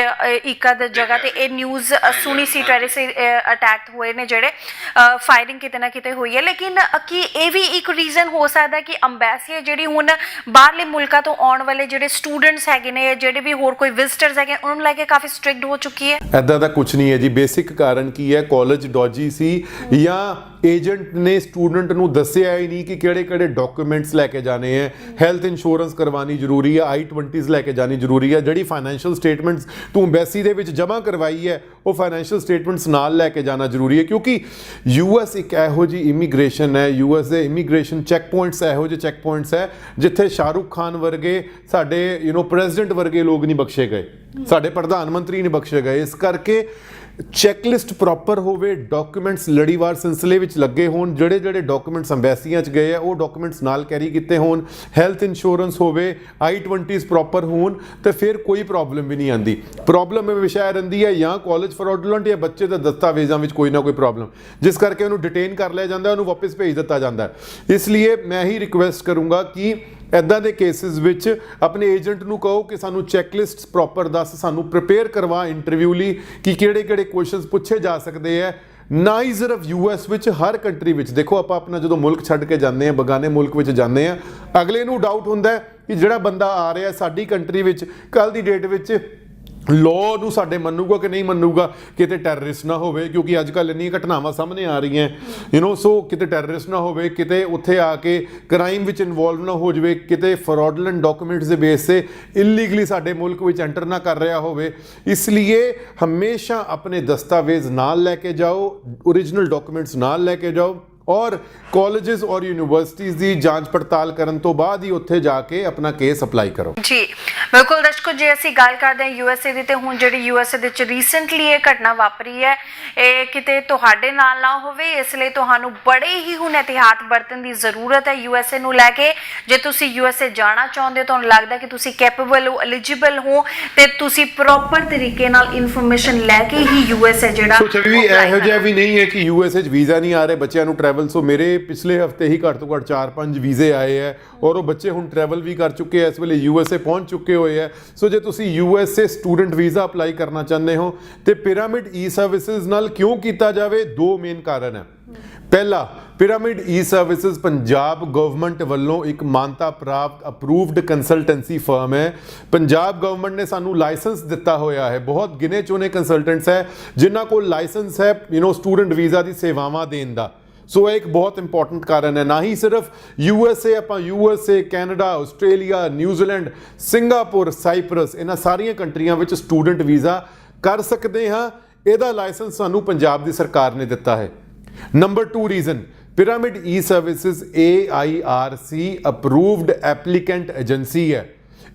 ਇੱਕ ਅੱਧ ਜਗ੍ਹਾ ਤੇ ਇਹ ਨਿਊਜ਼ ਸੁਣੀ ਸੀ, ਟੈਰਰਿਸਟ ਅਟੈਕ ਹੋਏ ਨੇ ਜਿਹੜੇ, ਫਾਇਰਿੰਗ ਕਿਤੇ ਨਾ ਕਿਤੇ ਹੋਈ ਹੈ। ਲੇਕਿਨ ਕੀ ਇਹ ਵੀ ਇੱਕ ਰੀਜ਼ਨ ਹੋ ਸਕਦਾ ਕਿ ਅੰਬੈਸੀ ਜਿਹੜੀ ਹੁਣ ਬਾਹਰਲੇ ਮੁਲਕਾਂ ਤੋਂ ਆਉਣ ਵਾਲੇ ਜਿਹੜੇ ਸਟੂਡੈਂਟਸ ਹੈਗੇ ਨੇ, ਜਿਹੜੇ ਵੀ ਹੋਰ ਕੋਈ ਵਿਜ਼ਟਰਸ ਹੈਗੇ, ਉਹਨਾਂ ਨੂੰ ਲੈ ਕੇ ਕਾਫੀ ਸਟ੍ਰਿਕਟ ਹੋ ਚੁੱਕੀ ਹੈ? ਐਦਾਂ ਦਾ ਕੁਝ ਨਹੀਂ ਹੈ ਜੀ। ਬੇਸਿਕ ਕਾਰਨ ਕੀ ਹੈ, ਕਾਲਜ ਡੌਜੀ ਸੀ ਜਾਂ ਏਜੰਟ ਨੇ ਸਟੂਡੈਂਟ ਨੂੰ ਦੱਸਿਆ ਹੀ ਨਹੀਂ ਕਿ ਕਿਹੜੇ ਡਾਕੂਮੈਂਟਸ ਲੈ ਕੇ ਜਾਣੇ ਹੈ। ਹੈਲਥ ਇੰਸ਼ੋਰੈਂਸ ਕਰਵਾਉਣੀ ਜ਼ਰੂਰੀ ਹੈ, I-20s ਲੈ ਕੇ ਜਾਣੀ ਜ਼ਰੂਰੀ ਹੈ। ਜਿਹੜੀ ਫਾਈਨੈਂਸ਼ੀਅਲ ਸਟੇਟਮੈਂਟਸ ਤੂੰ ਐਮਬੈਸੀ ਦੇ ਵਿੱਚ ਜਮ੍ਹਾਂ ਕਰਵਾਈ ਹੈ ਉਹ ਫਾਈਨੈਂਸ਼ੀਅਲ ਸਟੇਟਮੈਂਟਸ ਨਾਲ ਲੈ ਕੇ ਜਾਣਾ ਜ਼ਰੂਰੀ ਹੈ, ਕਿਉਂਕਿ US ਇੱਕ ਇਹੋ ਜਿਹੀ ਇਮੀਗ੍ਰੇਸ਼ਨ ਹੈ, US ਦੇ ਇਮੀਗ੍ਰੇਸ਼ਨ ਚੈੱਕ ਪੁਆਇੰਟਸ ਇਹੋ ਜਿਹੇ ਚੈੱਕ ਪੁਆਇੰਟਸ ਹੈ ਜਿੱਥੇ ਸ਼ਾਹਰੁਖ ਖਾਨ ਵਰਗੇ, ਸਾਡੇ ਪ੍ਰੈਜ਼ੀਡੈਂਟ ਵਰਗੇ ਲੋਕ ਨਹੀਂ ਬਖਸ਼ੇ ਗਏ, ਸਾਡੇ ਪ੍ਰਧਾਨ ਮੰਤਰੀ ਨਹੀਂ ਬਖਸ਼ੇ ਗਏ। ਇਸ ਕਰਕੇ ਚੈੱਕਲਿਸਟ ਪ੍ਰੋਪਰ ਹੋਵੇ, ਡਾਕੂਮੈਂਟਸ ਲੜੀਵਾਰ ਸਿਲਸਿਲੇ ਵਿੱਚ ਲੱਗੇ ਹੋਣ, ਜਿਹੜੇ ਡਾਕੂਮੈਂਟਸ ਅੰਬੈਸੀਆਂ 'ਚ ਗਏ ਆ ਉਹ ਡਾਕੂਮੈਂਟਸ ਨਾਲ ਕੈਰੀ ਕੀਤੇ ਹੋਣ, ਹੈਲਥ ਇੰਸ਼ੋਰੈਂਸ ਹੋਵੇ, I-20s ਪ੍ਰੋਪਰ ਹੋਣ, ਤੇ ਫਿਰ ਕੋਈ ਪ੍ਰੋਬਲਮ ਵੀ ਨਹੀਂ ਆਉਂਦੀ। ਪ੍ਰੋਬਲਮ ਇਹ ਵਿਸ਼ਾ ਰਹਿੰਦੀ ਹੈ ਜਾਂ ਕਾਲਜ ਫਰਾਡੂਲੈਂਟ ਜਾਂ ਬੱਚੇ ਦੇ ਦਸਤਾਵੇਜ਼ਾਂ ਵਿੱਚ ਕੋਈ ਨਾ ਕੋਈ ਪ੍ਰੋਬਲਮ, ਜਿਸ ਕਰਕੇ ਉਹਨੂੰ ਡਿਟੇਨ ਕਰ ਲਿਆ ਜਾਂਦਾ, ਉਹਨੂੰ ਵਾਪਸ ਭੇਜ ਦਿੱਤਾ ਜਾਂਦਾ। ਇਸ ਲਈ ਮੈਂ ਹੀ ਰਿਕੁਐਸਟ ਕਰੂੰਗਾ ਕਿ ਇੱਦਾਂ ਦੇ ਕੇਸਿਸ ਵਿੱਚ ਆਪਣੇ ਏਜੰਟ ਨੂੰ ਕਹੋ ਕਿ ਸਾਨੂੰ ਚੈੱਕਲਿਸਟ ਪ੍ਰੋਪਰ ਦੱਸ, ਸਾਨੂੰ ਪ੍ਰਿਪੇਅਰ ਕਰਵਾ ਇੰਟਰਵਿਊ ਲਈ ਕਿ ਕਿਹੜੇ ਕੁਐਸਚਨਸ ਪੁੱਛੇ ਜਾ ਸਕਦੇ ਹੈ। ਨਾ ਹੀ ਸਿਰਫ US ਵਿੱਚ, ਹਰ ਕੰਟਰੀ ਵਿੱਚ। ਦੇਖੋ ਆਪਾਂ ਆਪਣਾ ਜਦੋਂ ਮੁਲਕ ਛੱਡ ਕੇ ਜਾਂਦੇ ਹਾਂ, ਬਗਾਨੇ ਮੁਲਕ ਵਿੱਚ ਜਾਂਦੇ ਹਾਂ, ਅਗਲੇ ਨੂੰ ਡਾਊਟ ਹੁੰਦਾ ਹੈ ਕਿ ਜਿਹੜਾ ਬੰਦਾ ਆ ਰਿਹਾ ਸਾਡੀ ਕੰਟਰੀ ਵਿੱਚ, ਕੱਲ੍ਹ ਦੀ ਡੇਟ ਵਿੱਚ ਲਾਅ ਨੂੰ ਸਾਡੇ ਮੰਨੂਗਾ ਕਿ ਨਹੀਂ ਮੰਨੂਗਾ, ਕਿਤੇ ਟੈਰਰਿਸਟ ਨਾ ਹੋਵੇ, ਕਿਉਂਕਿ ਅੱਜ ਕੱਲ੍ਹ ਇੰਨੀਆਂ ਘਟਨਾਵਾਂ ਸਾਹਮਣੇ ਆ ਰਹੀਆਂ ਸੋ ਕਿਤੇ ਟੈਰਰਿਸਟ ਨਾ ਹੋਵੇ, ਕਿਤੇ ਉੱਥੇ ਆ ਕੇ ਕ੍ਰਾਈਮ ਵਿੱਚ ਇਨਵੋਲਵ ਨਾ ਹੋ ਜਾਵੇ, ਕਿਤੇ ਫਰਾਡੂਲੈਂਟ ਡਾਕੂਮੈਂਟਸ ਦੇ ਬੇਸ 'ਤੇ ਇਲੀਗਲੀ ਸਾਡੇ ਮੁਲਕ ਵਿੱਚ ਐਂਟਰ ਨਾ ਕਰ ਰਿਹਾ ਹੋਵੇ। ਇਸ ਲਈ ਹਮੇਸ਼ਾ ਆਪਣੇ ਦਸਤਾਵੇਜ਼ ਨਾਲ ਲੈ ਕੇ ਜਾਓ, ਓਰੀਜਨਲ ਡਾਕੂਮੈਂਟਸ ਨਾਲ ਲੈ ਕੇ ਜਾਓ, ਔਰ ਕਾਲਜਿਸ ਔਰ ਯੂਨੀਵਰਸਿਟੀਜ਼ ਦੀ ਜਾਂਚ ਪੜਤਾਲ ਕਰਨ ਤੋਂ ਬਾਅਦ ਹੀ ਉੱਥੇ ਜਾ ਕੇ ਆਪਣਾ ਕੇਸ ਅਪਲਾਈ ਕਰੋ। ਜੀ ਬਿਲਕੁਲ ਦਰਸ਼ਕੋ, ਜੇ ਅਸੀਂ ਗੱਲ ਕਰਦੇ ਹਾਂ USA ਦੀ, ਤੇ ਹੁਣ ਜਿਹੜੀ USA ਦੇ ਵਿੱਚ ਰੀਸੈਂਟਲੀ ਇਹ ਘਟਨਾ ਵਾਪਰੀ ਹੈ, ਇਹ ਕਿਤੇ ਤੁਹਾਡੇ ਨਾਲ ਨਾ ਹੋਵੇ, ਇਸ ਲਈ ਤੁਹਾਨੂੰ ਬੜੇ ਹੀ ਹੁਣ ਇਹਤਿਆਤ ਵਰਤਣ ਦੀ ਜ਼ਰੂਰਤ ਹੈ USA ਨੂੰ ਲੈ ਕੇ। ਜੇ ਤੁਸੀਂ USA ਜਾਣਾ ਚਾਹੁੰਦੇ ਹੋ, ਤੁਹਾਨੂੰ ਲੱਗਦਾ ਕਿ ਤੁਸੀਂ ਕੈਪੇਬਲ ਹੋ, ਐਲੀਜੀਬਲ ਹੋ, ਤੇ ਤੁਸੀਂ ਪ੍ਰੋਪਰ ਤਰੀਕੇ ਨਾਲ ਇਨਫੋਰਮੇਸ਼ਨ ਲੈ ਕੇ ਹੀ USA ਜਿਹੜਾ ਇਹੋ ਜਿਹਾ ਵੀ ਨਹੀਂ ਹੈ ਕਿ USA 'ਚ ਵੀਜ਼ਾ ਨਹੀਂ ਆ ਰਹੇ ਬੱਚਿਆਂ ਨੂੰ ਟਰੈਵਲ। ਸੋ ਮੇਰੇ ਪਿਛਲੇ ਹਫਤੇ ਹੀ ਘੱਟ ਤੋਂ ਘੱਟ 4-5 ਵੀਜ਼ੇ ਆਏ ਹੈ ਔਰ ਉਹ ਬੱਚੇ ਹੁਣ ਟਰੈਵਲ ਵੀ ਕਰ ਚੁੱਕੇ ਹੈ, ਇਸ ਵੇਲੇ USA ਪਹੁੰਚ ਚੁੱਕੇ ਹੋਏ ਹੈ। ਸੋ ਜੇ ਤੁਸੀਂ USA ਸਟੂਡੈਂਟ ਵੀਜ਼ਾ ਅਪਲਾਈ ਕਰਨਾ ਚਾਹੁੰਦੇ ਹੋ ਤੇ ਪਿਰਾਮਿਡ ਈ-ਸਰਵਿਸਿਜ਼ ਨਾਲ ਕਿਉਂ ਕੀਤਾ ਜਾਵੇ, ਦੋ ਮੇਨ ਕਾਰਨ ਹੈ। ਪਹਿਲਾ, ਪਿਰਾਮਿਡ ਈ-ਸਰਵਿਸਿਜ਼ ਪੰਜਾਬ ਗਵਰਨਮੈਂਟ ਵੱਲੋਂ ਇੱਕ ਮਾਨਤਾ ਪ੍ਰਾਪਤ ਅਪਰੂਵਡ ਕੰਸਲਟੈਂਸੀ ਫਰਮ ਹੈ। ਪੰਜਾਬ ਗਵਰਨਮੈਂਟ ਨੇ ਸਾਨੂੰ ਲਾਇਸੈਂਸ ਦਿੱਤਾ ਹੋਇਆ ਹੈ। ਬਹੁਤ ਗਿਣੇ ਚੁਣੇ ਕੰਸਲਟੈਂਟਸ ਹੈ ਜਿਨ੍ਹਾਂ ਕੋਲ ਲਾਇਸੈਂਸ ਹੈ ਸਟੂਡੈਂਟ ਵੀਜ਼ਾ ਦੀ ਸੇਵਾਵਾਂ ਦੇਣ ਦਾ। ਸੋ ਇਹ ਇੱਕ ਬਹੁਤ ਇੰਪੋਰਟੈਂਟ ਕਾਰਨ ਹੈ। ਨਾ ਹੀ ਸਿਰਫ USA, ਆਪਾਂ USA, Canada, Australia, New Zealand, Singapore, cypress, ਇਹਨਾਂ ਸਾਰੀਆਂ ਕੰਟਰੀਆਂ ਵਿੱਚ ਸਟੂਡੈਂਟ ਵੀਜ਼ਾ ਕਰ ਸਕਦੇ ਹਾਂ। ਇਹਦਾ ਲਾਇਸੈਂਸ ਸਾਨੂੰ ਪੰਜਾਬ ਦੀ ਸਰਕਾਰ ਨੇ ਦਿੱਤਾ ਹੈ। Number 2 reason, Pyramid e services AIRC approved applicant agency ਹੈ।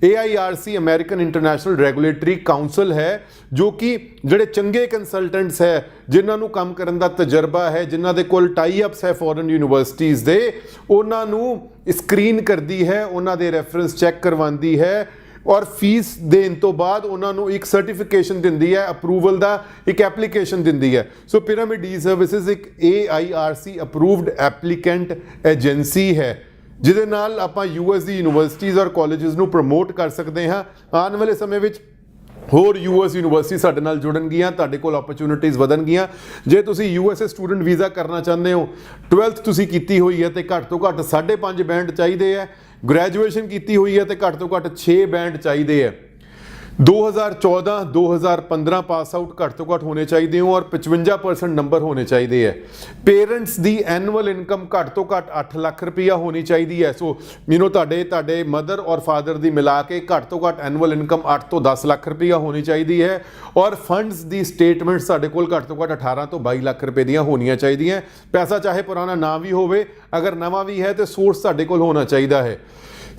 AIRC American International Regulatory Council ਹੈ, ਜੋ ਕਿ ਜਿਹੜੇ ਚੰਗੇ ਕੰਸਲਟੈਂਟਸ ਹੈ, ਜਿਨ੍ਹਾਂ ਨੂੰ ਕੰਮ ਕਰਨ ਦਾ ਤਜਰਬਾ ਹੈ, ਜਿਨ੍ਹਾਂ ਦੇ ਕੋਲ ਟਾਈ ਅਪਸ ਹੈ ਫੋਰਨ ਯੂਨੀਵਰਸਿਟੀਜ਼ ਦੇ, ਉਹਨਾਂ ਨੂੰ ਸਕਰੀਨ ਕਰਦੀ ਹੈ, ਉਹਨਾਂ ਦੇ ਰੈਫਰੈਂਸ ਚੈੱਕ ਕਰਵਾਉਂਦੀ ਹੈ, ਔਰ ਫੀਸ ਦੇਣ ਤੋਂ ਬਾਅਦ ਉਹਨਾਂ ਨੂੰ ਇੱਕ ਸਰਟੀਫਿਕੇਸ਼ਨ ਦਿੰਦੀ ਹੈ, ਅਪਰੂਵਲ ਦਾ ਇੱਕ ਐਪਲੀਕੇਸ਼ਨ ਦਿੰਦੀ ਹੈ। ਸੋ ਪਿਰਾਮਿਡ ਈ ਸਰਵਿਸਿਜ਼ ਇੱਕ AIRC ਅਪਰੂਵਡ ਐਪਲੀਕੈਂਟ ਏਜੰਸੀ ਹੈ, ਜਿਹਦੇ ਨਾਲ ਆਪਾਂ US ਦੀ ਯੂਨੀਵਰਸਿਟੀਜ਼ ਔਰ ਕਾਲਜਸ ਨੂੰ ਪ੍ਰਮੋਟ ਕਰ ਸਕਦੇ ਹਾਂ। ਆਉਣ ਵਾਲੇ ਸਮੇਂ ਵਿੱਚ ਹੋਰ US ਯੂਨੀਵਰਸਿਟੀ ਸਾਡੇ ਨਾਲ ਜੁੜਨਗੀਆਂ, ਤੁਹਾਡੇ ਕੋਲ ਓਪਰਚੁਨਿਟੀਜ਼ ਵਧਣਗੀਆਂ। ਜੇ ਤੁਸੀਂ USA ਸਟੂਡੈਂਟ ਵੀਜ਼ਾ ਕਰਨਾ ਚਾਹੁੰਦੇ ਹੋ, 12th ਤੁਸੀਂ ਕੀਤੀ ਹੋਈ ਹੈ ਤੇ ਘੱਟ ਤੋਂ ਘੱਟ 5.5 ਬੈਂਡ ਚਾਹੀਦੇ ਹੈ, ਗ੍ਰੈਜੂਏਸ਼ਨ ਕੀਤੀ ਹੋਈ ਹੈ ਤੇ ਘੱਟ ਤੋਂ ਘੱਟ 6 ਬੈਂਡ ਚਾਹੀਦੇ ਹੈ, 2014 2015 ਪਾਸ ਆਊਟ ਘੱਟ ਤੋਂ ਘੱਟ ਹੋਣੇ ਚਾਹੀਦੇ ਹੋ ਔਰ 55% ਨੰਬਰ ਹੋਣੇ ਚਾਹੀਦੇ ਹੈ। ਪੇਰੈਂਟਸ ਦੀ ਐਨੂਅਲ ਇਨਕਮ ਘੱਟ ਤੋਂ ਘੱਟ 8 ਲੱਖ ਰੁਪਈਆ ਹੋਣੀ ਚਾਹੀਦੀ ਹੈ। ਸੋ ਤੁਹਾਡੇ ਮਦਰ ਔਰ ਫਾਦਰ ਦੀ ਮਿਲਾ ਕੇ ਘੱਟ ਤੋਂ ਘੱਟ ਐਨੂਅਲ ਇਨਕਮ 8 ਤੋਂ 10 ਲੱਖ ਰੁਪਈਆ ਹੋਣੀ ਚਾਹੀਦੀ ਹੈ ਔਰ ਫੰਡਸ ਦੀ ਸਟੇਟਮੈਂਟ ਸਾਡੇ ਕੋਲ ਘੱਟ ਤੋਂ ਘੱਟ 18 ਤੋਂ 22 ਲੱਖ ਰੁਪਏ ਦੀਆਂ ਹੋਣੀਆਂ ਚਾਹੀਦੀਆਂ। ਪੈਸਾ ਚਾਹੇ ਪੁਰਾਣਾ ਨਾ ਵੀ ਹੋਵੇ, ਅਗਰ ਨਵਾਂ ਵੀ ਹੈ ਤੇ ਸੋਰਸ ਸਾਡੇ ਕੋਲ ਹੋਣਾ ਚਾਹੀਦਾ ਹੈ।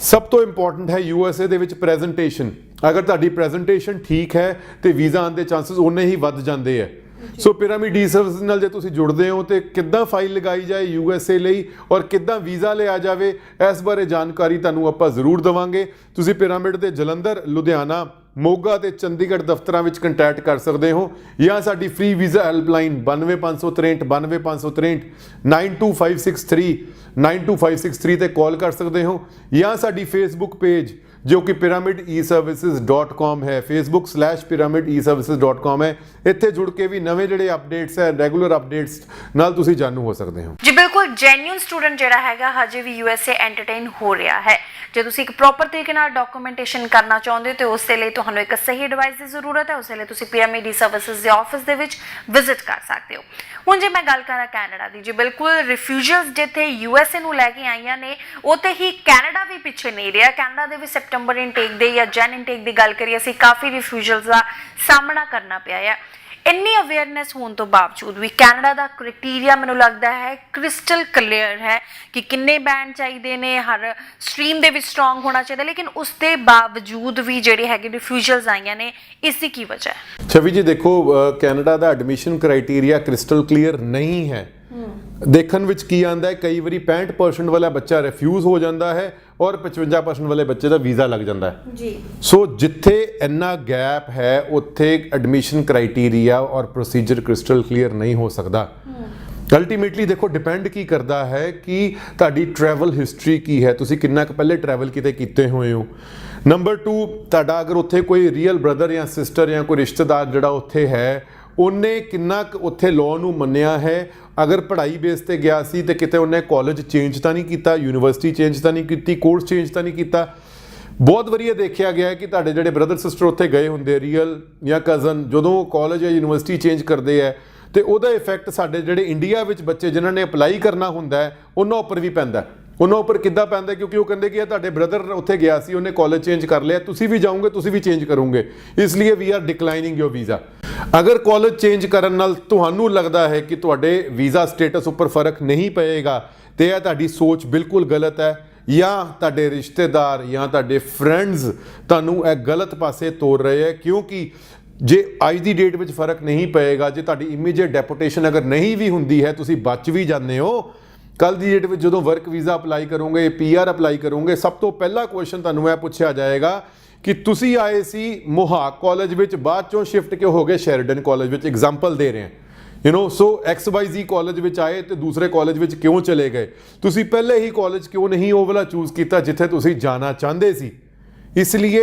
ਸਭ ਤੋਂ ਇੰਪੋਰਟੈਂਟ ਹੈ USA ਦੇ ਵਿੱਚ ਪ੍ਰੈਜੈਂਟੇਸ਼ਨ। ਅਗਰ ਤੁਹਾਡੀ ਪ੍ਰੈਜੈਂਟੇਸ਼ਨ ਠੀਕ ਹੈ ਤੇ ਵੀਜ਼ਾ ਆਉਣ ਦੇ ਚਾਂਸਸ ਉਨੇ ਹੀ ਵੱਧ ਜਾਂਦੇ ਹੈ। ਸੋ ਪਿਰਾਮਿਡ ਈ ਸਰਵਿਸ ਨਾਲ ਜੇ ਤੁਸੀਂ ਜੁੜਦੇ ਹੋ ਤੇ ਕਿੱਦਾਂ ਫਾਈਲ ਲਗਾਈ ਜਾਏ USA ਲਈ ਔਰ ਕਿੱਦਾਂ ਵੀਜ਼ਾ ਲਿਆ ਜਾਵੇ, ਇਸ ਬਾਰੇ ਜਾਣਕਾਰੀ ਤੁਹਾਨੂੰ ਆਪਾਂ ਜ਼ਰੂਰ ਦੇਵਾਂਗੇ। ਤੁਸੀਂ ਪਿਰਾਮਿਡ ਦੇ ਜਲੰਧਰ, ਲੁਧਿਆਣਾ, ਮੋਗਾ ਤੇ ਚੰਡੀਗੜ੍ਹ ਦਫ਼ਤਰਾਂ ਵਿੱਚ ਕੰਟੈਕਟ ਕਰ ਸਕਦੇ ਹੋ ਜਾਂ ਸਾਡੀ ਫ੍ਰੀ ਵੀਜ਼ਾ ਹੈਲਪਲਾਈਨ 92563 92563 92563 92563 ਤੇ ਕਾਲ ਕਰ ਸਕਦੇ ਹੋ ਜਾਂ ਸਾਡੀ ਫੇਸਬੁੱਕ ਪੇਜ ਜੋ ਕਿ pyramidservices.com ਹੈ, facebook/pyramidservices.com ਹੈ। ਇੱਥੇ ਜੁੜ ਕੇ ਵੀ ਨਵੇਂ ਜਿਹੜੇ ਅਪਡੇਟਸ ਹੈ, ਰੈਗੂਲਰ ਅਪਡੇਟਸ ਨਾਲ ਤੁਸੀਂ ਜਾਣੂ ਹੋ ਸਕਦੇ ਹੋ। ਜੀ ਬਿਲਕੁਲ, ਜੈਨੂਇਨ ਸਟੂਡੈਂਟ ਜਿਹੜਾ ਹੈਗਾ ਹਜੇ ਵੀ USA ਐਂਟਰਟੇਨ ਹੋ ਰਿਹਾ ਹੈ। ਜੇ ਤੁਸੀਂ ਇੱਕ ਪ੍ਰੋਪਰ ਤਰੀਕੇ ਨਾਲ ਡਾਕੂਮੈਂਟੇਸ਼ਨ ਕਰਨਾ ਚਾਹੁੰਦੇ ਹੋ ਤੇ ਉਸ ਦੇ ਲਈ ਤੁਹਾਨੂੰ ਇੱਕ ਸਹੀ ਐਡਵਾਈਸ ਦੀ ਜ਼ਰੂਰਤ ਹੈ। ਉਸ ਲਈ ਤੁਸੀਂ ਪਿਰਾਮਿਡ ਸਰਵਿਸਿਜ਼ ਦੇ ਆਫਿਸ ਦੇ ਵਿੱਚ ਵਿਜ਼ਿਟ ਕਰ ਸਕਦੇ ਹੋ। ਹੁਣ ਜੇ ਮੈਂ ਗੱਲ ਕਰਾਂ ਕੈਨੇਡਾ ਦੀ, ਜੀ ਬਿਲਕੁਲ ਰਿਫਿਊਜੀਜ਼ ਜਿੱਥੇ USA ਨੂੰ ਲੈ ਕੇ ਆਈਆਂ ਨੇ ਉੱਥੇ ਹੀ ਕੈਨੇਡਾ ਵੀ ਪਿੱਛੇ ਨਹੀਂ ਰਿਹਾ। ਕੈਨੇਡਾ ਦੇ ਵੀ ਸੈਪਟੰਬਰ ਇਨਟੇਕ ਦੇ ਜਾਂ ਜਨ ਇਨਟੇਕ ਦੀ ਗੱਲ ਕਰੀਏ, ਅਸੀਂ ਕਾਫੀ ਰਿਫਿਊਜੀਜ਼ ਦਾ ਸਾਹਮਣਾ ਕਰਨਾ ਪਿਆ ਹੈ। ਇੰਨੀ ਅਵੇਅਰਨੈਸ ਹੋਣ ਤੋਂ ਬਾਵਜੂਦ ਵੀ ਕੈਨੇਡਾ ਦਾ ਕ੍ਰਾਈਟੇਰੀਆ ਮੈਨੂੰ ਲੱਗਦਾ ਹੈ ਕ੍ਰਿਸਟਲ ਕਲੀਅਰ ਹੈ ਕਿ ਕਿੰਨੇ ਬੈਂਡ ਚਾਹੀਦੇ ਨੇ, ਹਰ ਸਟਰੀਮ ਦੇ ਵਿੱਚ ਸਟਰੋਂਗ ਹੋਣਾ ਚਾਹੀਦਾ, ਲੇਕਿਨ ਉਸ ਦੇ ਬਾਵਜੂਦ ਵੀ ਜਿਹੜੇ ਹੈਗੇ ਰਿਫਿਊਜੀਜ਼ ਆਈਆਂ ਨੇ, ਇਸ ਦੀ ਕੀ ਵਜ੍ਹਾ ਹੈ? ਛਵੀ ਜੀ ਦੇਖੋ, ਕੈਨੇਡਾ ਦਾ ਐਡਮਿਸ਼ਨ ਕ੍ਰਾਈਟੇਰੀਆ ਕ੍ਰਿਸਟਲ ਕਲੀਅਰ ਨਹੀਂ ਹੈ। ਦੇਖਣ ਵਿੱਚ ਕੀ ਆਉਂਦਾ ਹੈ, ਕਈ ਵਾਰੀ 65% ਵਾਲਾ ਬੱਚਾ ਰਿਫਿਊਜ਼ ਹੋ ਜਾਂਦਾ ਹੈ ਔਰ 55% ਵਾਲੇ ਬੱਚੇ ਦਾ ਵੀਜ਼ਾ ਲੱਗ ਜਾਂਦਾ ਹੈ ਜੀ। ਸੋ ਜਿੱਥੇ ਇੰਨਾ ਗੈਪ ਹੈ ਉੱਥੇ ਐਡਮਿਸ਼ਨ ਕ੍ਰਾਈਟੇਰੀਆ ਔਰ ਪ੍ਰੋਸੀਜਰ ਕ੍ਰਿਸਟਲ ਕਲੀਅਰ ਨਹੀਂ ਹੋ ਸਕਦਾ। ਅਲਟੀਮੇਟਲੀ ਦੇਖੋ, ਡਿਪੈਂਡ ਕੀ ਕਰਦਾ ਹੈ ਕਿ ਤੁਹਾਡੀ ਟਰੈਵਲ ਹਿਸਟਰੀ ਕੀ ਹੈ, ਤੁਸੀਂ ਕਿੰਨਾ ਕੁ ਪਹਿਲੇ ਟਰੈਵਲ ਕੀਤੇ ਹੋਏ ਹੋ। ਨੰਬਰ 2, ਤੁਹਾਡਾ ਅਗਰ ਉੱਥੇ ਕੋਈ ਰੀਅਲ ਬ੍ਰਦਰ ਜਾਂ ਸਿਸਟਰ ਜਾਂ ਕੋਈ ਰਿਸ਼ਤੇਦਾਰ ਜਿਹੜਾ ਉੱਥੇ ਹੈ, ਉਹਨੇ ਕਿੰਨਾ ਕੁ ਉੱਥੇ ਲਾਅ ਨੂੰ ਮੰਨਿਆ ਹੈ। ਅਗਰ ਪੜ੍ਹਾਈ ਬੇਸ ਤੇ ਗਿਆ ਸੀ ਤੇ ਕਿਤੇ ਉਹਨੇ ਕਾਲਜ ਚੇਂਜ ਤਾਂ ਨਹੀਂ ਕੀਤਾ, ਯੂਨੀਵਰਸਿਟੀ ਚੇਂਜ ਤਾਂ ਨਹੀਂ ਕੀਤੀ, ਕੋਰਸ ਚੇਂਜ ਤਾਂ ਨਹੀਂ ਕੀਤਾ। ਬਹੁਤ ਵਾਰੀ ਇਹ ਦੇਖਿਆ ਗਿਆ ਹੈ ਕਿ ਤੁਹਾਡੇ ਜਿਹੜੇ ਬ੍ਰਦਰ ਸਿਸਟਰ ਉੱਥੇ ਗਏ ਹੁੰਦੇ, ਰੀਅਲ ਜਾਂ ਕਜ਼ਨ, ਜਦੋਂ ਕਾਲਜ ਜਾਂ ਯੂਨੀਵਰਸਿਟੀ ਚੇਂਜ ਕਰਦੇ ਹੈ ਤੇ ਉਹਦਾ ਇਫੈਕਟ ਸਾਡੇ ਜਿਹੜੇ ਇੰਡੀਆ ਵਿੱਚ ਬੱਚੇ ਜਿਨ੍ਹਾਂ ਨੇ ਅਪਲਾਈ ਕਰਨਾ ਹੁੰਦਾ ਹੈ ਉਹਨਾਂ ਉੱਪਰ ਵੀ ਪੈਂਦਾ। ਉਹਨਾਂ ਉੱਪਰ ਕਿੱਦਾਂ ਪੈਂਦਾ? ਕਿਉਂਕਿ ਉਹ ਕਹਿੰਦੇ ਕਿ ਇਹ ਤੁਹਾਡੇ ਬ੍ਰਦਰ ਉੱਥੇ ਗਿਆ ਸੀ, ਉਹਨੇ ਕਾਲਜ ਚੇਂਜ ਕਰ ਲਿਆ, ਤੁਸੀਂ ਵੀ ਜਾਓਗੇ, ਤੁਸੀਂ ਵੀ ਚੇਂਜ ਕਰੋਗੇ, ਇਸ ਲਈ ਵੀ ਆਰ ਡਿਕਲਾਈਨਿੰਗ ਯੋਰ ਵੀਜ਼ਾ। ਅਗਰ ਕਾਲਜ ਚੇਂਜ ਕਰਨ ਨਾਲ ਤੁਹਾਨੂੰ ਲੱਗਦਾ ਹੈ ਕਿ ਤੁਹਾਡੇ ਵੀਜ਼ਾ ਸਟੇਟਸ ਉੱਪਰ ਫਰਕ ਨਹੀਂ ਪਏਗਾ ਤੇ ਇਹ ਤੁਹਾਡੀ ਸੋਚ ਬਿਲਕੁਲ ਗਲਤ ਹੈ, ਜਾਂ ਤੁਹਾਡੇ ਰਿਸ਼ਤੇਦਾਰ ਜਾਂ ਤੁਹਾਡੇ ਫਰੈਂਡਸ ਤੁਹਾਨੂੰ ਇਹ ਗਲਤ ਪਾਸੇ ਤੋਰ ਰਹੇ ਹੈ। ਕਿਉਂਕਿ ਜੇ ਅੱਜ ਦੀ ਡੇਟ ਵਿੱਚ ਫਰਕ ਨਹੀਂ ਪਏਗਾ, ਜੇ ਤੁਹਾਡੀ ਇਮੀਡੀਏਟ ਡੈਪੋਟੇਸ਼ਨ ਅਗਰ ਨਹੀਂ ਵੀ ਹੁੰਦੀ ਹੈ, ਤੁਸੀਂ ਬਚ ਵੀ ਜਾਂਦੇ ਹੋ, ਕੱਲ੍ਹ ਦੀ ਡੇਟ ਵਿੱਚ ਜਦੋਂ ਵਰਕ ਵੀਜ਼ਾ ਅਪਲਾਈ ਕਰੋਗੇ, PR ਅਪਲਾਈ ਕਰੋਗੇ, ਸਭ ਤੋਂ ਪਹਿਲਾ ਕੁਐਸਚਨ ਤੁਹਾਨੂੰ ਇਹ ਪੁੱਛਿਆ ਜਾਏਗਾ ਕਿ ਤੁਸੀਂ ਆਏ ਸੀ ਮੋਹਾਕ ਕਾਲਜ ਵਿੱਚ, ਬਾਅਦ ਚੋਂ ਸ਼ਿਫਟ ਕਿਉਂ ਹੋ ਗਏ ਸ਼ੈਰਡਨ ਕਾਲਜ ਵਿੱਚ। ਐਗਜ਼ਾਮਪਲ ਦੇ ਰਹੇ ਹਾਂ, ਸੋ XYZ ਕਾਲਜ ਵਿੱਚ ਆਏ ਤੇ ਦੂਸਰੇ ਕਾਲਜ ਵਿੱਚ ਕਿਉਂ ਚਲੇ ਗਏ? ਤੁਸੀਂ ਪਹਿਲੇ ਹੀ ਕਾਲਜ ਕਿਉਂ ਨਹੀਂ ਉਹ ਵਾਲਾ ਚੂਜ਼ ਕੀਤਾ ਜਿੱਥੇ ਤੁਸੀਂ ਜਾਣਾ ਚਾਹੁੰਦੇ ਸੀ? ਇਸ ਲਈ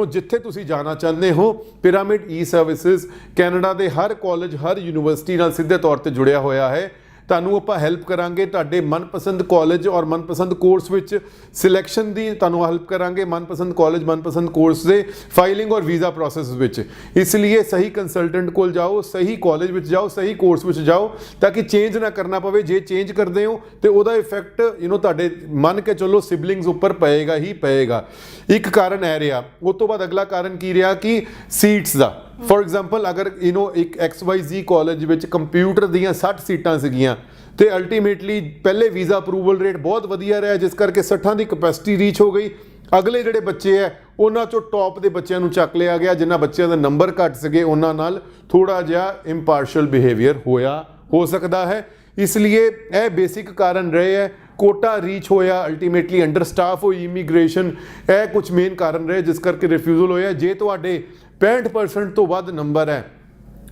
ਜਿੱਥੇ ਤੁਸੀਂ ਜਾਣਾ ਚਾਹੁੰਦੇ ਹੋ, ਪਿਰਾਮਿਡ ਈ ਸਰਵਿਸਿਜ਼ ਕੈਨੇਡਾ ਦੇ ਹਰ ਕਾਲਜ, ਹਰ ਯੂਨੀਵਰਸਿਟੀ ਨਾਲ ਸਿੱਧੇ ਤੌਰ ਤੇ ਜੁੜਿਆ ਹੋਇਆ ਹੈ। ਤੁਹਾਨੂੰ ਆਪਾਂ ਹੈਲਪ ਕਰਾਂਗੇ ਤੁਹਾਡੇ ਮਨਪਸੰਦ ਕਾਲਜ ਔਰ ਮਨਪਸੰਦ ਕੋਰਸ ਵਿੱਚ ਸਿਲੈਕਸ਼ਨ ਦੀ, ਤੁਹਾਨੂੰ ਹੈਲਪ ਕਰਾਂਗੇ ਮਨਪਸੰਦ ਕਾਲਜ, ਮਨਪਸੰਦ ਕੋਰਸ ਦੇ ਫਾਈਲਿੰਗ ਔਰ ਵੀਜ਼ਾ ਪ੍ਰੋਸੈਸ ਵਿੱਚ। ਇਸ ਲਈ ਸਹੀ ਕੰਸਲਟੈਂਟ ਕੋਲ ਜਾਓ, ਸਹੀ ਕਾਲਜ ਵਿੱਚ ਜਾਓ, ਸਹੀ ਕੋਰਸ ਵਿੱਚ ਜਾਓ, ਤਾਂ ਕਿ ਚੇਂਜ ਨਾ ਕਰਨਾ ਪਵੇ। ਜੇ ਚੇਂਜ ਕਰਦੇ ਹੋ ਤੇ ਉਹਦਾ ਇਫੈਕਟ ਤੁਹਾਡੇ ਮੰਨ ਕੇ ਚੱਲੋ ਸਿਬਲਿੰਗਸ ਉੱਪਰ ਪਏਗਾ ਹੀ ਪਏਗਾ। ਇੱਕ ਕਾਰਨ ਇਹ ਰਿਹਾ। ਉਸ ਤੋਂ ਬਾਅਦ ਅਗਲਾ ਕਾਰਨ ਕੀ ਰਿਹਾ ਕਿ ਸੀਟਸ ਦਾ। ਫੋਰ ਐਗਜ਼ਾਮਪਲ, ਅਗਰ ਇੱਕ XYZ ਕਾਲਜ ਵਿੱਚ ਕੰਪਿਊਟਰ ਦੀਆਂ 60 ਸੀਟਾਂ ਸੀਗੀਆਂ ਤੇ ਅਲਟੀਮੇਟਲੀ ਪਹਿਲੇ ਵੀਜ਼ਾ ਅਪਰੂਵਲ ਰੇਟ ਬਹੁਤ ਵਧੀਆ ਰਿਹਾ, ਜਿਸ ਕਰਕੇ 60 ਦੀ ਕਪੈਸਿਟੀ ਰੀਚ ਹੋ ਗਈ। ਅਗਲੇ ਜਿਹੜੇ ਬੱਚੇ ਹੈ ਉਹਨਾਂ ਚੋਂ ਟੌਪ ਦੇ ਬੱਚਿਆਂ ਨੂੰ ਚੱਕ ਲਿਆ ਗਿਆ, ਜਿਨ੍ਹਾਂ ਬੱਚਿਆਂ ਦੇ ਨੰਬਰ ਘੱਟ ਸੀਗੇ ਉਹਨਾਂ ਨਾਲ ਥੋੜਾ ਜਿਹਾ ਇੰਪਾਰਸ਼ਲ ਬਿਹੇਵੀਅਰ ਹੋ ਸਕਦਾ ਹੈ। ਇਸ ਲਈ ਇਹ ਬੇਸਿਕ ਕਾਰਨ ਰਹੇ ਹੈ। ਕੋਟਾ ਰੀਚ ਹੋਇਆ, ਅਲਟੀਮੇਟਲੀ ਅੰਡਰ ਸਟਾਫ ਹੋਈ ਇਮੀਗ੍ਰੇਸ਼ਨ, ਇਹ ਕੁਝ ਮੇਨ ਕਾਰਨ ਰਹੇ ਜਿਸ ਕਰਕੇ ਰਿਫਿਊਜ਼ਲ ਹੋਇਆ। ਜੇ ਤੁਹਾਡੇ 65% ਤੋਂ ਵੱਧ ਨੰਬਰ ਹੈ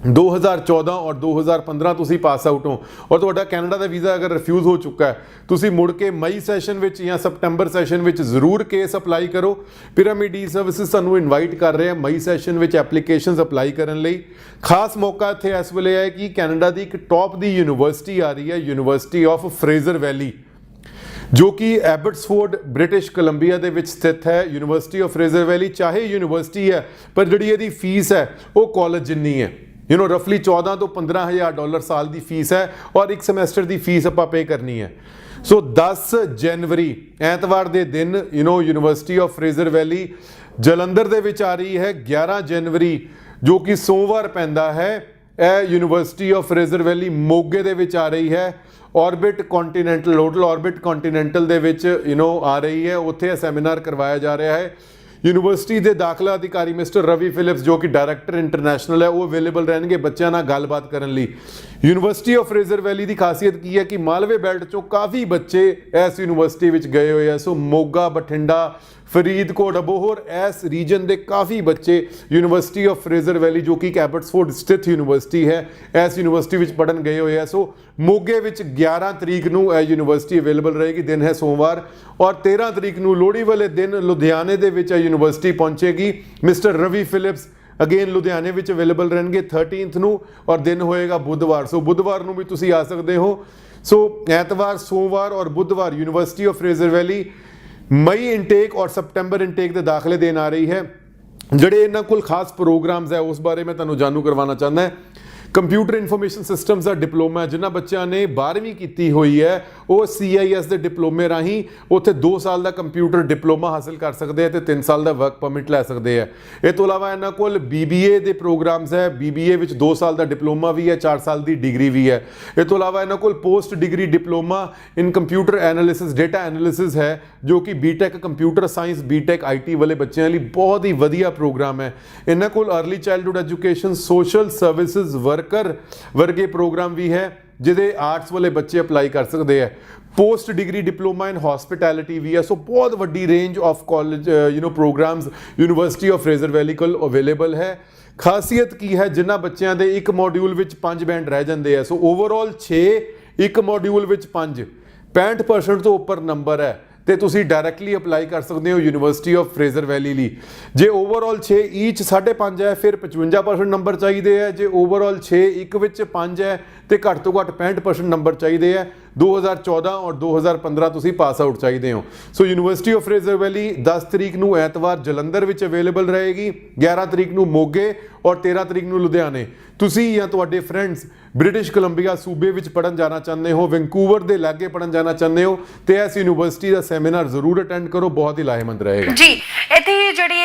2014 ਔਰ 2015 ਤੁਸੀਂ ਪਾਸ ਆਊਟ ਹੋ ਔਰ ਤੁਹਾਡਾ ਕੈਨੇਡਾ ਦਾ ਵੀਜ਼ਾ ਅਗਰ ਰਿਫਿਊਜ਼ ਹੋ ਚੁੱਕਾ ਹੈ, ਤੁਸੀਂ ਮੁੜ ਕੇ ਮਈ ਸੈਸ਼ਨ ਵਿੱਚ ਜਾਂ ਸਪਟੈਂਬਰ ਸੈਸ਼ਨ ਵਿੱਚ ਜ਼ਰੂਰ ਕੇਸ ਅਪਲਾਈ ਕਰੋ। ਪਿਰਾਮਿਡ ਈ ਸਰਵਿਸਿਜ਼ ਤੁਹਾਨੂੰ ਇਨਵਾਈਟ ਕਰ ਰਹੇ ਆ ਮਈ ਸੈਸ਼ਨ ਵਿੱਚ ਐਪਲੀਕੇਸ਼ਨਸ ਅਪਲਾਈ ਕਰਨ ਲਈ। ਖਾਸ ਮੌਕਾ ਇੱਥੇ ਇਸ ਵੇਲੇ ਹੈ ਕਿ ਕੈਨੇਡਾ ਦੀ ਇੱਕ ਟੌਪ ਦੀ ਯੂਨੀਵਰਸਿਟੀ ਆ ਰਹੀ ਹੈ, ਯੂਨੀਵਰਸਿਟੀ ਆਫ ਫਰੇਜ਼ਰ ਵੈਲੀ, ਜੋ ਕਿ ਐਬਟਸਫੋਰਡ ਬ੍ਰਿਟਿਸ਼ ਕੋਲੰਬੀਆ ਦੇ ਵਿੱਚ ਸਥਿਤ ਹੈ। ਯੂਨੀਵਰਸਿਟੀ ਆਫ ਫਰੇਜ਼ਰ ਵੈਲੀ ਚਾਹੇ ਯੂਨੀਵਰਸਿਟੀ ਹੈ ਪਰ ਜਿਹੜੀ ਇਹਦੀ ਫੀਸ ਹੈ ਉਹ ਕਾਲਜ ਜਿੰਨੀ ਹੈ, ਰਫਲੀ 14 ਤੋਂ 15,000 ਡਾਲਰ ਸਾਲ ਦੀ ਫੀਸ ਹੈ ਔਰ ਇੱਕ ਸਮੈਸਟਰ ਦੀ ਫੀਸ ਆਪਾਂ ਪੇ ਕਰਨੀ ਹੈ। ਸੋ 10 ਜਨਵਰੀ ਐਤਵਾਰ ਦੇ ਦਿਨ ਯੂਨੀਵਰਸਿਟੀ ਆਫ ਫਰੇਜ਼ਰ ਵੈਲੀ ਜਲੰਧਰ ਦੇ ਵਿੱਚ ਆ ਰਹੀ ਹੈ। 11 ਜਨਵਰੀ ਜੋ ਕਿ ਸੋਮਵਾਰ ਪੈਂਦਾ ਹੈ, ਇਹ ਯੂਨੀਵਰਸਿਟੀ ਆਫ ਫਰੇਜ਼ਰ ਵੈਲੀ ਮੋਗੇ ਦੇ ਵਿੱਚ ਆ ਰਹੀ ਹੈ। Orbit continental, hotel orbit continental ਦੇ ਵਿੱਚ ਆ ਰਹੀ ਹੈ। ਉੱਥੇ ਇਹ ਸੈਮੀਨਾਰ ਕਰਵਾਇਆ ਜਾ ਰਿਹਾ ਹੈ। ਯੂਨੀਵਰਸਿਟੀ ਦੇ ਦਾਖਲਾ ਅਧਿਕਾਰੀ ਮਿਸਟਰ ਰਵੀ ਫਿਲਿਪਸ ਜੋ ਕਿ ਡਾਇਰੈਕਟਰ ਇੰਟਰਨੈਸ਼ਨਲ ਹੈ, ਉਹ ਅਵੇਲੇਬਲ ਰਹਿਣਗੇ ਬੱਚਿਆਂ ਨਾਲ ਗੱਲਬਾਤ ਕਰਨ ਲਈ। ਯੂਨੀਵਰਸਿਟੀ ਆਫ ਫਰੇਜ਼ਰ ਵੈਲੀ ਦੀ ਖਾਸੀਅਤ ਕੀ ਹੈ ਕਿ ਮਾਲਵੇ ਬੈਲਟ ਚੋਂ ਕਾਫੀ ਬੱਚੇ ਇਸ ਯੂਨੀਵਰਸਿਟੀ ਵਿੱਚ ਗਏ ਹੋਏ ਆ। ਸੋ ਮੋਗਾ, ਬਠਿੰਡਾ, ਫਰੀਦਕੋਟ, ਅਬੋਹਰ, ਇਸ ਰੀਜਨ ਦੇ ਕਾਫੀ ਬੱਚੇ ਯੂਨੀਵਰਸਿਟੀ ਆਫ ਫਰੇਜ਼ਰ ਵੈਲੀ ਜੋ ਕਿ ਐਬਟਸਫੋਰਡ ਸਥਿਤ ਯੂਨੀਵਰਸਿਟੀ ਹੈ, ਇਸ ਯੂਨੀਵਰਸਿਟੀ ਵਿੱਚ ਪੜ੍ਹਨ ਗਏ ਹੋਏ ਆ। ਸੋ ਮੋਗੇ ਵਿੱਚ 11 ਤਰੀਕ ਨੂੰ ਇਹ ਯੂਨੀਵਰਸਿਟੀ ਅਵੇਲੇਬਲ ਰਹੇਗੀ, ਦਿਨ ਹੈ ਸੋਮਵਾਰ। ਔਰ 13 ਤਰੀਕ ਨੂੰ ਲੋਹੜੀ ਵਾਲੇ ਦਿਨ ਲੁਧਿਆਣੇ ਦੇ ਵਿੱਚ ਇਹ ਯੂਨੀਵਰਸਿਟੀ ਪਹੁੰਚੇਗੀ। ਮਿਸਟਰ ਰਵੀ ਫਿਲਿਪਸ ਅਗੇਨ ਲੁਧਿਆਣੇ ਵਿੱਚ ਅਵੇਲੇਬਲ ਰਹਿਣਗੇ 13th ਨੂੰ ਔਰ ਦਿਨ ਹੋਏਗਾ ਬੁੱਧਵਾਰ। ਸੋ ਬੁੱਧਵਾਰ ਨੂੰ ਵੀ ਤੁਸੀਂ ਆ ਸਕਦੇ ਹੋ। ਸੋ ਐਤਵਾਰ, ਸੋਮਵਾਰ ਔਰ ਬੁੱਧਵਾਰ university of Fraser valley may intake ਔਰ ਸਪਟੈਂਬਰ ਇਨਟੇਕ ਦੇ ਦਾਖਲੇ ਦੇਣ ਆ ਰਹੀ ਹੈ। ਜਿਹੜੇ ਇਹਨਾਂ ਕੋਲ ਖਾਸ ਪ੍ਰੋਗਰਾਮਸ ਹੈ ਉਸ ਬਾਰੇ ਮੈਂ ਤੁਹਾਨੂੰ ਜਾਣੂ ਕਰਵਾਉਣਾ ਚਾਹੁੰਦਾ। ਕੰਪਿਊਟਰ ਇਨਫੋਰਮੇਸ਼ਨ ਸਿਸਟਮਸ ਦਾ ਡਿਪਲੋਮਾ ਜਿਨ੍ਹਾਂ ਬੱਚਿਆਂ ਨੇ 12ਵੀਂ ਕੀਤੀ ਹੋਈ ਹੈ ਉਹ CIS ਦੇ ਡਿਪਲੋਮੇ ਰਾਹੀਂ ਉੱਥੇ 2 ਸਾਲ ਦਾ ਕੰਪਿਊਟਰ ਡਿਪਲੋਮਾ ਹਾਸਲ ਕਰ ਸਕਦੇ ਆ ਤੇ 3 ਸਾਲ ਦਾ ਵਰਕ ਪਰਮਿਟ ਲੈ ਸਕਦੇ ਆ। ਇਹ ਤੋਂ ਇਲਾਵਾ ਇਹਨਾਂ ਕੋਲ BBA ਦੇ ਪ੍ਰੋਗਰਾਮਸ ਹੈ। BBA ਵਿੱਚ 2 ਸਾਲ ਦਾ ਡਿਪਲੋਮਾ ਵੀ ਹੈ, 4 ਸਾਲ ਦੀ ਡਿਗਰੀ ਵੀ ਹੈ। ਇਹ ਤੋਂ ਇਲਾਵਾ ਇਹਨਾਂ ਕੋਲ post degree diploma in computer analysis, data analysis ਹੈ ਜੋ ਕਿ BTech computer science, BTech IT ਵਾਲੇ ਬੱਚਿਆਂ ਲਈ ਬਹੁਤ ਹੀ ਵਧੀਆ ਪ੍ਰੋਗਰਾਮ ਹੈ। ਇਹਨਾਂ ਕੋਲ early childhood education, social services worker ਵਰਗੇ ਪ੍ਰੋਗਰਾਮ ਵੀ ਹੈ ਜਿਹਦੇ ਆਰਟਸ ਵਾਲੇ ਬੱਚੇ ਅਪਲਾਈ ਕਰ ਸਕਦੇ ਆ। Post degree diploma in hospitality ਵੀ ਹੈ। ਸੋ ਬਹੁਤ ਵੱਡੀ range of college programmes University of Fraser Valley ਕੋਲ ਅਵੇਲੇਬਲ ਹੈ। ਖਾਸੀਅਤ ਕੀ ਹੈ, ਜਿਨ੍ਹਾਂ ਬੱਚਿਆਂ ਦੇ ਇੱਕ ਮੋਡਿਊਲ ਵਿੱਚ 5 ਬੈਂਡ ਰਹਿ ਜਾਂਦੇ ਆ, ਸੋ ਓਵਰਆਲ 6, ਇੱਕ ਮੋਡਿਊਲ ਵਿੱਚ 5, 65% ਤੋਂ ਉੱਪਰ ਨੰਬਰ ਹੈ ਤੇ ਤੁਸੀਂ ਡਾਇਰੈਕਟਲੀ ਅਪਲਾਈ ਕਰ ਸਕਦੇ ਹੋ ਯੂਨੀਵਰਸਿਟੀ ਆਫ ਫਰੇਜ਼ਰ ਵੈਲੀ ਲਈ। ਜੇ ਓਵਰਆਲ 6 ਈਚ 5.5 ਹੈ ਫਿਰ 55% ਨੰਬਰ ਚਾਹੀਦੇ ਹੈ। ਜੇ ਓਵਰਆਲ 6 ਇੱਕ ਵਿੱਚ 5 ਹੈ ਤੇ ਘੱਟ ਤੋਂ ਘੱਟ 65% ਨੰਬਰ ਚਾਹੀਦੇ ਹੈ। 2014 ਔਰ 2015 ਤੁਸੀਂ ਪਾਸ ਆਊਟ ਚਾਹੀਦੇ ਹੋ। ਸੋ ਯੂਨੀਵਰਸਿਟੀ ਆਫ ਫਰੇਜ਼ਰ ਵੈਲੀ 10 ਤਰੀਕ ਨੂੰ ਐਤਵਾਰ ਜਲੰਧਰ ਵਿੱਚ ਅਵੇਲੇਬਲ ਰਹੇਗੀ, 11 ਤਰੀਕ ਨੂੰ ਮੋਗੇ ਔਰ 13 ਤਰੀਕ ਨੂੰ ਲੁਧਿਆਣੇ। ਤੁਸੀਂ ਜਾਂ ਤੁਹਾਡੇ ਫਰੈਂਡਸ ਬ੍ਰਿਟਿਸ਼ ਕੋਲੰਬੀਆ ਸੂਬੇ ਵਿੱਚ ਪੜ੍ਹਨ ਜਾਣਾ ਚਾਹੁੰਦੇ ਹੋ, ਵੈਂਕੂਵਰ ਦੇ ਲਾਗੇ ਪੜ੍ਹਨ ਜਾਣਾ ਚਾਹੁੰਦੇ ਹੋ ਤੇ ਇਸ ਯੂਨੀਵਰਸਿਟੀ ਦਾ ਸੈਮੀਨਾਰ ਜ਼ਰੂਰ ਅਟੈਂਡ ਕਰੋ, ਬਹੁਤ ਹੀ ਲਾਹੇਮੰਦ ਰਹੇਗਾ ਜੀ। ਇੱਥੇ ਜਿਹੜੀ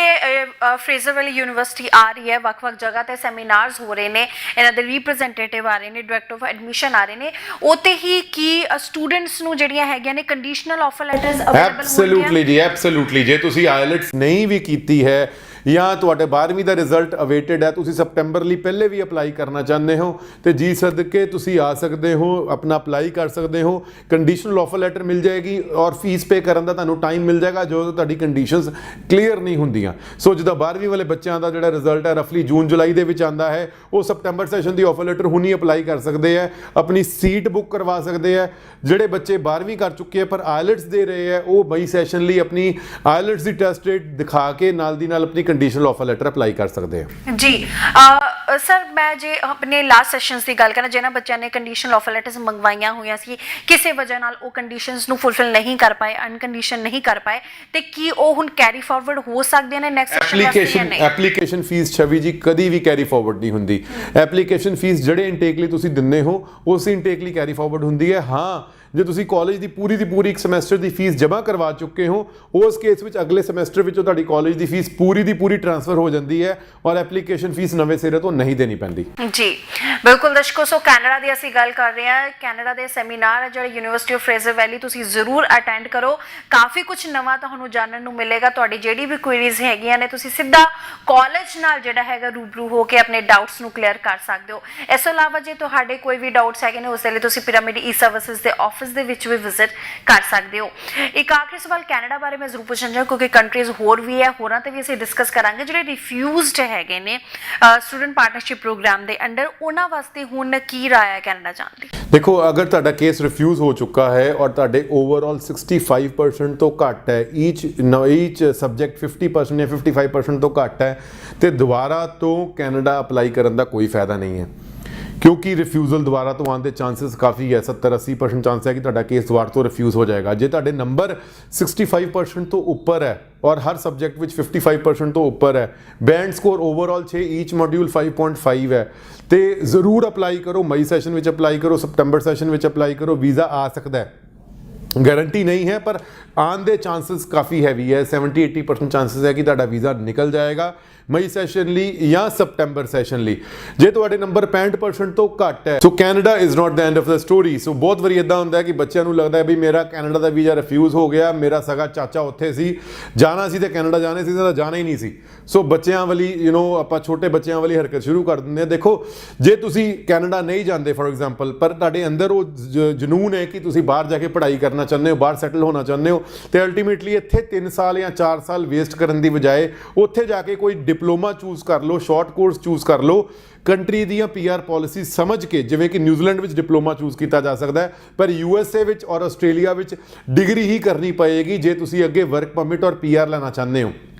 ਫਰੇਜ਼ਰ ਵੈਲੀ ਯੂਨੀਵਰਸਿਟੀ ਆ ਰਹੀ ਹੈ, ਵੱਖ-ਵੱਖ ਜਗ੍ਹਾ ਤੇ ਸੈਮੀਨਾਰਸ ਹੋ ਰਹੇ ਨੇ, ਇਹਨਾਂ ਦੇ ਰਿਪਰੈਜ਼ੈਂਟੇਟਿਵ ਆ ਰਹੇ ਨੇ, ਡਾਇਰੈਕਟਰ ਆਫ ਐਡਮਿਸ਼ਨ ਆ ਰਹੇ ਨੇ, ਉੱਤੇ ਹੀ ਕੀ ਸਟੂਡੈਂਟਸ ਨੂੰ ਜਿਹੜੀਆਂ ਹੈਗੀਆਂ ਨੇ ਕੰਡੀਸ਼ਨਲ ਆਫਰ ਲੈਟਰਸ ਅਵੇਲੇਬਲ ਹੋਣਗੀਆਂ? ਐਬਸੋਲੂਟਲੀ ਜੀ, ਐਬਸੋਲੂਟਲੀ। ਜੇ ਤੁਸੀਂ ਆਇਲਟਸ ਨਹੀਂ ਵੀ ਕੀਤੀ ਹੈ ਜਾਂ ਤੁਹਾਡੇ 12ਵੀਂ ਦਾ ਰਿਜ਼ਲਟ ਅਵੇਟਡ ਹੈ, ਤੁਸੀਂ ਸਪਟੈਂਬਰ ਲਈ ਪਹਿਲੇ ਵੀ ਅਪਲਾਈ ਕਰਨਾ ਚਾਹੁੰਦੇ ਹੋ ਤੇ ਜੀ ਸਦਕੇ ਤੁਸੀਂ ਆ ਸਕਦੇ ਹੋ, ਆਪਣਾ ਅਪਲਾਈ ਕਰ ਸਕਦੇ ਹੋ। ਕੰਡੀਸ਼ਨਲ ਆਫਰ ਲੈਟਰ ਮਿਲ ਜਾਏਗੀ ਔਰ ਫੀਸ ਪੇ ਕਰਨ ਦਾ ਤੁਹਾਨੂੰ ਟਾਈਮ ਮਿਲ ਜਾਏਗਾ ਜਦੋਂ ਤੁਹਾਡੀ ਕੰਡੀਸ਼ਨਸ ਕਲੀਅਰ ਨਹੀਂ ਹੁੰਦੀਆਂ। ਸੋ ਜਿੱਦਾਂ 12ਵੀਂ ਵਾਲੇ ਬੱਚਿਆਂ ਦਾ ਜਿਹੜਾ ਰਿਜ਼ਲਟ ਹੈ ਰਫਲੀ ਜੂਨ ਜੁਲਾਈ ਦੇ ਵਿੱਚ ਆਉਂਦਾ ਹੈ, ਉਹ ਸਪਟੈਂਬਰ ਸੈਸ਼ਨ ਦੀ ਆਫਰ ਲੈਟਰ ਹੁਣੀ ਅਪਲਾਈ ਕਰ ਸਕਦੇ ਹੈ, ਆਪਣੀ ਸੀਟ ਬੁੱਕ ਕਰਵਾ ਸਕਦੇ ਹੈ। ਜਿਹੜੇ ਬੱਚੇ 12ਵੀਂ ਕਰ ਚੁੱਕੇ ਆ ਪਰ ਆਇਲਟਸ ਦੇ ਰਹੇ ਹੈ, ਉਹ ਮਈ ਸੈਸ਼ਨ ਲਈ ਆਪਣੀ ਆਇਲਟਸ ਦੀ ਟੈਸਟ ਰੇਟ ਦਿਖਾ ਕੇ ਨਾਲ ਦੀ ਨਾਲ ਆਪਣੀ ਕੰਡੀਸ਼ਨਲ ਆਫਰ ਲੈਟਰ ਅਪਲਾਈ ਕਰ ਸਕਦੇ ਆ ਜੀ। ਸਰ ਮੈਂ ਜੇ ਆਪਣੇ ਲਾਸਟ ਸੈਸ਼ਨਸ ਦੀ ਗੱਲ ਕਰਾਂ, ਜਿਹਨਾਂ ਬੱਚਿਆਂ ਨੇ ਕੰਡੀਸ਼ਨਲ ਆਫਰ ਲੈਟਰਸ ਮੰਗਵਾਈਆਂ ਹੋਈਆਂ ਸੀ, ਕਿਸੇ ਵਜ੍ਹਾ ਨਾਲ ਉਹ ਕੰਡੀਸ਼ਨਸ ਨੂੰ ਫੁੱਲਫਿਲ ਨਹੀਂ ਕਰ ਪਾਏ, ਅਨਕੰਡੀਸ਼ਨ ਨਹੀਂ ਕਰ ਪਾਏ, ਤੇ ਕੀ ਉਹ ਹੁਣ ਕੈਰੀ ਫਾਰਵਰਡ ਹੋ ਸਕਦੇ ਨੇ ਨੈਕਸਟ ਸੈਸ਼ਨ ਵਾਸਤੇ ਜਾਂ ਨਹੀਂ? ਐਪਲੀਕੇਸ਼ਨ ਫੀਸ ਛਵੀ ਜੀ ਕਦੀ ਵੀ ਕੈਰੀ ਫਾਰਵਰਡ ਨਹੀਂ ਹੁੰਦੀ। ਐਪਲੀਕੇਸ਼ਨ ਫੀਸ ਜਿਹੜੇ ਇਨਟੇਕ ਲਈ ਤੁਸੀਂ ਦਿੰਦੇ ਹੋ ਉਸੇ ਇਨਟੇਕ ਲਈ ਕੈਰੀ ਫਾਰਵਰਡ ਹੁੰਦੀ ਹੈ। ਹਾਂ, ਜੇ ਤੁਸੀਂ ਕਾਲਜ ਦੀ ਪੂਰੀ ਇੱਕ ਸਮੈਸਟਰ ਦੀ ਫੀਸ ਜਮ੍ਹਾਂ ਕਰਵਾ ਚੁੱਕੇ ਹੋ, ਉਸ ਕੇਸ ਵਿੱਚ ਅਗਲੇ ਸਮੈਸਟਰ ਵਿੱਚੋਂ ਤੁਹਾਡੀ ਕਾਲਜ ਦੀ ਫੀਸ ਪੂਰੀ ਦੀ ਪੂਰੀ ਟ੍ਰਾਂਸਫਰ ਹੋ ਜਾਂਦੀ ਹੈ ਔਰ ਐਪਲੀਕੇਸ਼ਨ ਫੀਸ ਨਵੇਂ ਸਿਰੇ ਤੋਂ ਨਹੀਂ ਦੇਣੀ ਪੈਂਦੀ। ਜੀ ਬਿਲਕੁਲ ਦਰਸ਼ਕੋ, ਸੋ ਕੈਨੇਡਾ ਦੀ ਅਸੀਂ ਗੱਲ ਕਰ ਰਹੇ ਹਾਂ। ਕੈਨੇਡਾ ਦੇ ਸੈਮੀਨਾਰ ਹੈ ਜਿਹੜੇ ਯੂਨੀਵਰਸਿਟੀ ਆਫ ਫਰੇਜ਼ਰ ਵੈਲੀ, ਤੁਸੀਂ ਜ਼ਰੂਰ ਅਟੈਂਡ ਕਰੋ। ਕਾਫੀ ਕੁਝ ਨਵਾਂ ਤੁਹਾਨੂੰ ਜਾਣਨ ਨੂੰ ਮਿਲੇਗਾ। ਤੁਹਾਡੀ ਜਿਹੜੀ ਵੀ ਕੁਇਰੀਜ਼ ਹੈਗੀਆਂ ਨੇ ਤੁਸੀਂ ਸਿੱਧਾ ਕਾਲਜ ਨਾਲ ਜਿਹੜਾ ਹੈਗਾ ਰੂਬਰੂ ਹੋ ਕੇ ਆਪਣੇ ਡਾਊਟਸ ਨੂੰ ਕਲੀਅਰ ਕਰ ਸਕਦੇ ਹੋ। ਇਸ ਤੋਂ ਇਲਾਵਾ ਜੇ ਤੁਹਾਡੇ ਕੋਈ ਵੀ ਡਾਊਟਸ ਹੈਗੇ ਨੇ ਉਸ ਦੇ ਲਈ ਤੁਸੀਂ ਪਿਰਾਮਿਡ ਈ ਸਰਵਿਸਿਜ਼ ਦੇ ਆਫਿਸ ਦੇ ਵਿੱਚ ਵੀ ਵਿਜ਼ਿਟ ਕਰ ਸਕਦੇ ਹੋ। ਇੱਕ ਆਖਰੀ ਸਵਾਲ ਕੈਨੇਡਾ ਬਾਰੇ ਮੈਂ ਜ਼ਰੂਰ ਪੁੱਛਣਾ ਚਾਹਾਂ ਕਿਉਂਕਿ ਕੰਟਰੀਜ਼ ਹੋਰ ਵੀ ਹੈ, ਹੋਰਾਂ ਤੇ ਵੀ ਅਸੀਂ ਡਿਸਕਸ ਕਰਾਂਗੇ ਜਿਹੜੇ ਰਿਫਿਊਜ਼ਡ ਹੈਗੇ ਨੇ ਸਟੂਡੈਂਟ ਪਾਰਟਨਰਸ਼ਿਪ ਪ੍ਰੋਗਰਾਮ ਦੇ ਅੰਡਰ, ਉਹਨਾਂ ਵਾਸਤੇ ਹੁਣ ਕੀ ਰਾਏ ਹੈ ਕੈਨੇਡਾ ਜਾਣ ਦੀ? ਦੇਖੋ, ਅਗਰ ਤੁਹਾਡਾ ਕੇਸ ਰਿਫਿਊਜ਼ ਹੋ ਚੁੱਕਾ ਹੈ ਔਰ ਤੁਹਾਡੇ ਓਵਰਆਲ 65% ਤੋਂ ਘੱਟ ਹੈ, ਈਚ ਸਬਜੈਕਟ 50% ਜਾਂ 55% ਤੋਂ ਘੱਟ ਹੈ, ਤੇ ਦੁਬਾਰਾ ਤੋਂ ਕੈਨੇਡਾ ਅਪਲਾਈ ਕਰਨ ਦਾ ਕੋਈ ਫਾਇਦਾ ਨਹੀਂ ਹੈ, ਕਿਉਂਕਿ ਰਿਫਿਊਜ਼ਲ ਦੁਬਾਰਾ ਤੋਂ ਆਉਣ ਦੇ ਚਾਂਸਸ ਕਾਫੀ ਹੈ। 70-80% ਚਾਂਸ ਹੈ ਕਿ ਤੁਹਾਡਾ ਕੇਸ ਦੁਬਾਰਾ ਤੋਂ ਰਿਫਿਊਜ਼ ਹੋ ਜਾਏਗਾ। ਜੇ ਤੁਹਾਡੇ ਨੰਬਰ 65% ਤੋਂ ਉੱਪਰ ਹੈ ਔਰ ਹਰ ਸਬਜੈਕਟ ਵਿੱਚ 55% ਤੋਂ ਉੱਪਰ ਹੈ, ਬੈਂਡ ਸਕੋਰ ਓਵਰਆਲ 6, ਈਚ ਮੋਡਿਊਲ 5.5 ਹੈ, ਤੇ ਜ਼ਰੂਰ ਅਪਲਾਈ ਕਰੋ। ਮਈ ਸੈਸ਼ਨ ਵਿੱਚ ਅਪਲਾਈ ਕਰੋ, ਸਪਟੰਬਰ ਸੈਸ਼ਨ ਵਿੱਚ ਅਪਲਾਈ ਕਰੋ, ਵੀਜ਼ਾ ਆ ਸਕਦਾ ਹੈ। गारंटी नहीं है पर आने के चांसेस काफ़ी हैवी है। 70-80% चांसेस है कि ਤੁਹਾਡਾ ਵੀਜ਼ਾ ਨਿਕਲ ਜਾਏਗਾ ਮਈ ਸੈਸ਼ਨ ਲਈ ਜਾਂ ਸਪਟੈਂਬਰ ਸੈਸ਼ਨ ਲਈ। ਜੇ ਤੁਹਾਡੇ ਨੰਬਰ 65% ਤੋਂ ਘੱਟ ਹੈ, so Canada is not the end of the story. So ਬਹੁਤ ਵਾਰੀ ਇਦਾਂ ਹੁੰਦਾ ਹੈ ਕਿ ਬੱਚਿਆਂ ਨੂੰ ਲੱਗਦਾ ਹੈ ਵੀ ਮੇਰਾ ਕੈਨੇਡਾ ਦਾ ਵੀਜ਼ਾ ਰਿਫਿਊਜ਼ ਹੋ ਗਿਆ, ਮੇਰਾ ਸਗਾ ਚਾਚਾ ਉੱਥੇ ਸੀ, ਜਾਣਾ ਸੀ ਤੇ ਕੈਨੇਡਾ ਜਾਣੇ ਸੀ ਤਾਂ ਜਾਣਾ ਹੀ ਨਹੀਂ ਸੀ। ਸੋ ਬੱਚਿਆਂ ਵਾਲੀ ਆਪਾਂ ਛੋਟੇ ਬੱਚਿਆਂ ਵਾਲੀ ਹਰਕਤ ਸ਼ੁਰੂ ਕਰ ਦਿੰਦੇ ਹਾਂ। ਦੇਖੋ, ਜੇ ਤੁਸੀਂ ਕੈਨੇਡਾ ਨਹੀਂ ਜਾਂਦੇ ਫੋਰ ਐਗਜ਼ਾਮਪਲ, ਪਰ ਤੁਹਾਡੇ ਅੰਦਰ ਉਹ ਜਨੂਨ ਹੈ ਕਿ ਤੁਸੀਂ ਬਾਹਰ ਜਾ ਕੇ ਪੜ੍ਹਾਈ ਕਰਨਾ ਚਾਹੁੰਦੇ ਹੋ, ਬਾਹਰ ਸੈਟਲ ਹੋਣਾ ਚਾਹੁੰਦੇ ਹੋ, ਤੇ ਅਲਟੀਮੇਟਲੀ ਇੱਥੇ 3 ਸਾਲ ਜਾਂ 4 ਸਾਲ ਵੇਸਟ ਕਰਨ ਦੀ ਬਜਾਏ ਉੱਥੇ ਜਾ ਕੇ ਕੋਈ ਡਿਪਲੋਮਾ ਚੂਜ਼ ਕਰ ਲਓ, ਸ਼ਾਰਟ ਕੋਰਸ ਚੂਜ਼ ਕਰ ਲਓ। ਕੰਟਰੀ ਦੀਆਂ PR ਪਾਲਿਸੀ ਸਮਝ ਕੇ, ਜਿਵੇਂ ਕਿ ਨਿਊਜ਼ੀਲੈਂਡ ਵਿੱਚ ਡਿਪਲੋਮਾ ਚੂਜ਼ ਕੀਤਾ ਜਾ ਸਕਦਾ ਹੈ, ਪਰ USA ਵਿੱਚ ਔਰ ਆਸਟ੍ਰੇਲੀਆ ਵਿੱਚ ਡਿਗਰੀ ਹੀ ਕਰਨੀ ਪਏਗੀ ਜੇ ਤੁਸੀਂ ਅੱਗੇ ਵਰਕ ਪਰਮਿਟ ਔਰ PR ਲੈਣਾ ਚਾਹੁੰਦੇ ਹੋ।